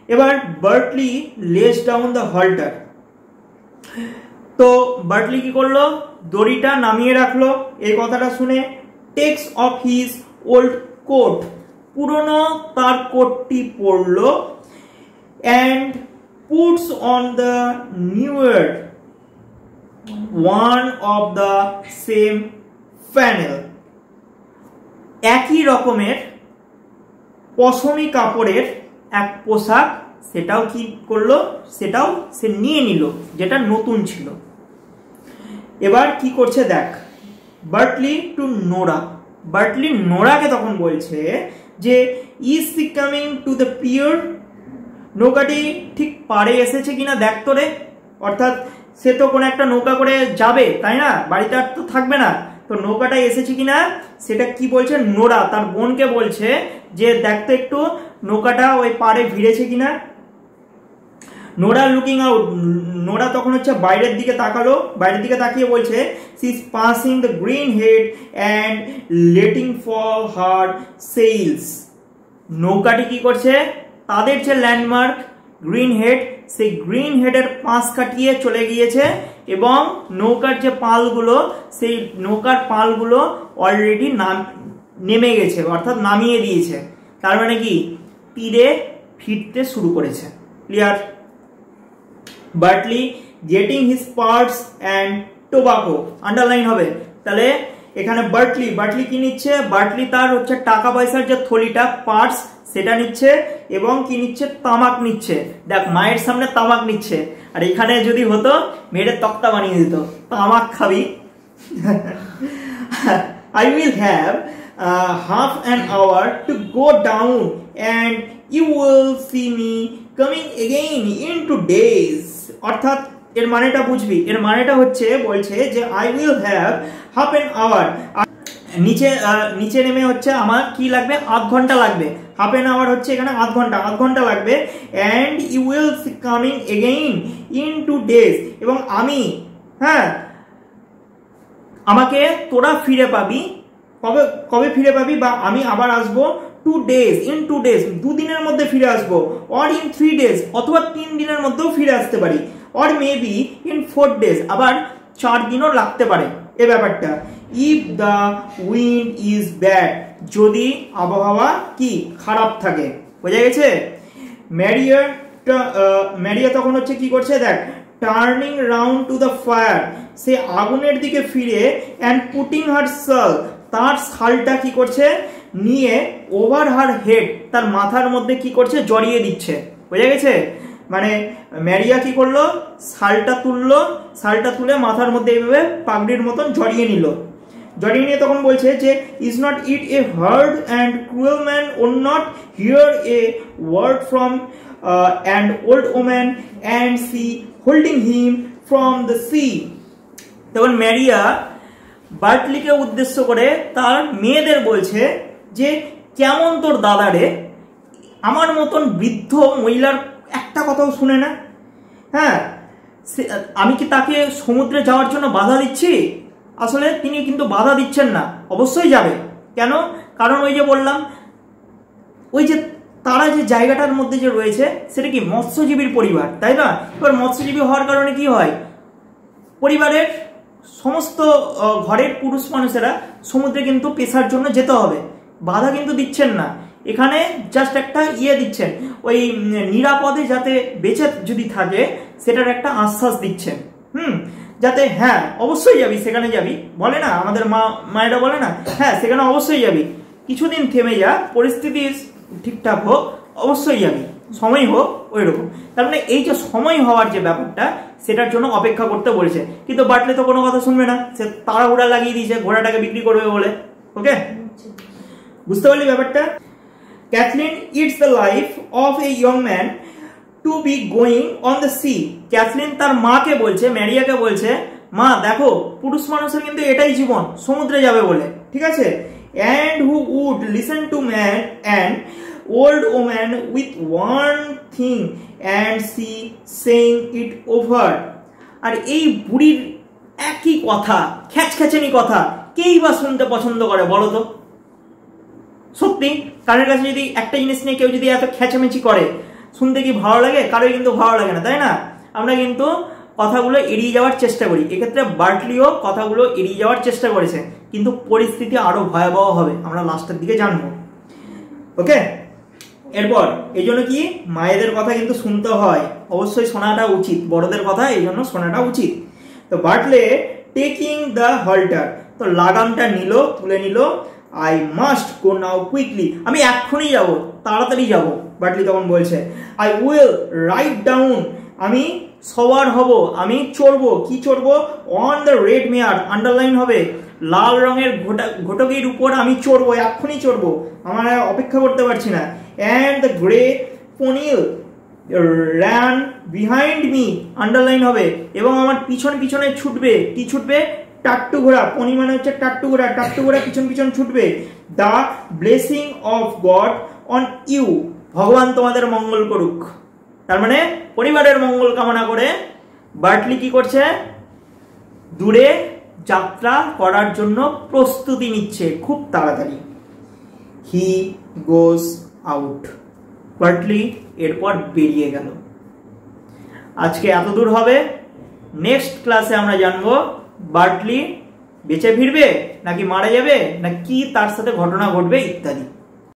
[SPEAKER 1] এবার Bartley lays down the halter, তো বার্টলি কি করলো? দড়িটা নামিয়ে রাখলো। এই কথাটা শুনে takes off his old coat, পুরনো তার কোটটি পরলো। And puts on the newer one of the same flannel, একই রকমের পশমি কাপড়ের এক পোশাক, সেটাও কি করলো? সেটাও সে নিয়ে নিল, যেটা নতুন ছিল। এবার কি করছে দেখ, বার্টলি টু নোরা, বার্টলি নোরাকে তখন বলছে যে is she coming to the pier, নৌকাটি ঠিক পাড়ে এসেছে কিনা দেখ তো রে। অর্থাৎ সে তো কোনো একটা নৌকা করে যাবে, তাই না? বাড়িতে আর তো থাকবে না, তো নৌকাটা এসেছে কিনা সেটা কি বলছে? নোরা তার বোনকে বলছে যে দেখতো একটু নৌকাটা ওই পাড়ে ভিড়েছে কিনা। নোরা লুকিং আউট, নোরা তখন হচ্ছে বাইরের দিকে তাকালো, বাইরের দিকে তাকিয়ে বলছে she is passing the green head and letting fall her sails. নৌকাটি কি করছে? তাদের যে ল্যান্ডমার্ক গ্রিন হেড, সেই গ্রিন হেডের পাশ কাটিয়ে চলে গিয়েছে, এবং নৌকার যে পালগুলো, সেই নৌকার পালগুলো অলরেডি নেমে গেছে, অর্থাৎ নামিয়ে দিয়েছে। তার মানে কি? তীরে ফিরতে শুরু করেছে। Clear? Bartley getting his parts and tobacco, underline হবে। তাহলে এখানে বার্টলি কি নিচ্ছে? বার্টলি তার হচ্ছে টাকা পয়সার যে থলিটা, পার্টস, সেটা নিচ্ছে, এবং কি নিচ্ছে? তামাক নিচ্ছে। দেখ, মায়ের সামনে তামাক নিচ্ছে, আর এখানে যদি হতো মেয়ের তক্তা বানিয়ে দিত, তামাক খাবি। I will have half an hour to go down and you will see me coming again in 2 days, অর্থাৎ এর মানেটা বুঝবি। এর মানেটা হচ্ছে বলছে যে I will have half an hour, নিচে নেমে হচ্ছে আমার কি লাগবে, আধ ঘন্টা লাগবে। হাফ এন আওয়ার হচ্ছে এখানে আধ ঘন্টা লাগবে। And you will coming again in 2 days, এবং আমি, হ্যাঁ, আমাকে তোরা ফিরে পাবি, কবে ফিরে পাবি, বা আমি আবার আসবো 2 days, in 2 days, 2 দিনের মধ্যে ফিরে আসবো, or in 3 days, অথবা 3 দিনের মধ্যেও ফিরে আসতে পারি, or maybe in 4 days, আবার 4 দিনও লাগতে পারে এই ব্যাপারটা। if the wind is bad, যদি আবহাওয়া কি খারাপ থাকে, বোঝা গেছে। ম্যারিয়া তখন হচ্ছে কি করছে দেখ, turning round to the fire, সে আগুনের দিকে ফিরে, অ্যান্ড পুটিং হার শাল, তার শালটা কি করছে নিয়ে, ওভার হার হেড, তার মাথার মধ্যে কি করছে জড়িয়ে দিচ্ছে, বোঝা গেছে। মানে ম্যারিয়া কি করলো, শালটা তুলে মাথার মধ্যে এইভাবে পাগড়ির মতন জড়িয়ে নিয়ে তখন বলছে যে is not it a hard and cruel man or not hear a word from and old woman and she holding him from the sea. তখন ম্যারিয়া বার্টলিকে উদ্দেশ্য করে তার মেয়েদের বলছে যে কেমন তোর দাদা রে, আমার মতন বৃদ্ধ মহিলার একটা কথাও শুনে না, হ্যাঁ, আমি কি তাকে সমুদ্রে যাওয়ার জন্য বাধা দিচ্ছি? আসলে তিনি কিন্তু বাধা দিচ্ছেন না, অবশ্যই যাবে। কেন? কারণ ওই যে বললাম, ওই যে তারা যে জায়গাটার মধ্যে যে রয়েছে সেটা কি মৎস্যজীবীর পরিবার, তাই না? এবার মৎস্যজীবী হওয়ার কারণে কি হয়, পরিবারের সমস্ত ঘরের পুরুষ মানুষেরা সমুদ্রে কিন্তু পেশার জন্য যেতে হবে, বাধা কিন্তু দিচ্ছেন না, এখানে জাস্ট একটা দিচ্ছেন, ওই নিরাপদে যাতে বেঁচে যদি থাকে সেটার একটা আশ্বাস দিচ্ছেন, যাতে হ্যাঁ অবশ্যই যাবি, সেখানে যাবি, বলে না আমাদের মায়েরা বলে না, হ্যাঁ সেখানে অবশ্যই যাবি, কিছুদিন থেমে যা, পরিস্থিতি ঠিকঠাক হোক, অবশ্যই যাবি, সময় হোক ওই রকম। তার মানে এই যে সময় হওয়ার যে ব্যাপারটা, সেটার জন্য অপেক্ষা করতে বলেছে। কিন্তু বাটলে তো কোনো কথা শুনবে না, সে তাড়াহুড়া লাগিয়ে দিয়েছে ঘোড়াটাকে বিক্রি করবে বলে। ওকে, বুঝতে পারলি ব্যাপারটা? Cathleen it's the life of a young man to be going on the sea. Cathleen তার মাকে বলছে, ম্যারিয়াকে বলছে, মা দেখো পুরুষ মানুষের কিন্তু এটাই জীবন, সমুদ্রে যাবে বলে, ঠিক আছে। And who would listen to man and old woman with one thing and she saying it over। আর এই বুড়ির একই কথা, খ্যাচখ্যাচানি কথা, কেই বা শুনতে পছন্দ করে বলো তো? সত্যি কানের কাছে যদি একটা জিনিস নিয়ে কেউ যদি এত খ্যাচামেচি করে, শুনতে কি ভালো লাগে? কারোই কিন্তু ভালো লাগে না, তাই না? আমরা কিন্তু কথাগুলো এড়িয়ে যাওয়ার চেষ্টা করি। এক্ষেত্রে বার্টলিও কথাগুলো এড়িয়ে যাওয়ার চেষ্টা করেছে, কিন্তু পরিস্থিতি আরো ভয়াবহ হবে, আমরা লাস্টের দিকে জানবো। ওকে, এরপর এই জন্য কি মায়েদের কথা কিন্তু শুনতে হয়, অবশ্যই শোনাটা উচিত, বড়দের কথা এই জন্য শোনাটা উচিত। তো বাটলে টেকিং দ্য হল্টার, তো লাগামটা তুলে নিল। I must go now quickly, আমি এক্ষুনি যাব, তাড়াতাড়ি যাব। বাটলি তখন বলছে আই উইল রাইট ডাউন, আমি সবার হব, আমি চড়বো, কি চড়বো? On the red mare, underline হবে, লাল রঙের ঘোটকের উপর আমি চড়বো, এক্ষুনি চড়বো, আমার অপেক্ষা করতে পারছি না। And the grey pony ran behind me, underline হবে, এবং আমার পিছনে ছুটবে, কি ছুটবে? টাট্টু ঘোড়া, পনি মানে হচ্ছে টাট্টু ঘোড়া পিছন ছুটবে। The blessing of God on you, ভগবান তোমাদের মঙ্গল করুক। তার মানে পরিবারের মঙ্গল কামনা করে বার্টলি কি করছে? দূরে যাত্রা করার জন্য প্রস্তুতি নিচ্ছে খুব তাড়াতাড়ি। হি গোস আউট, বার্টলি এরপর বেরিয়ে গেল। আজকে এত দূর হবে। নেক্সট ক্লাসে আমরা জানবো বার্টলি বেঁচে ফিরবে নাকি মারা যাবে, না কি তার সাথে ঘটনা ঘটবে ইত্যাদি।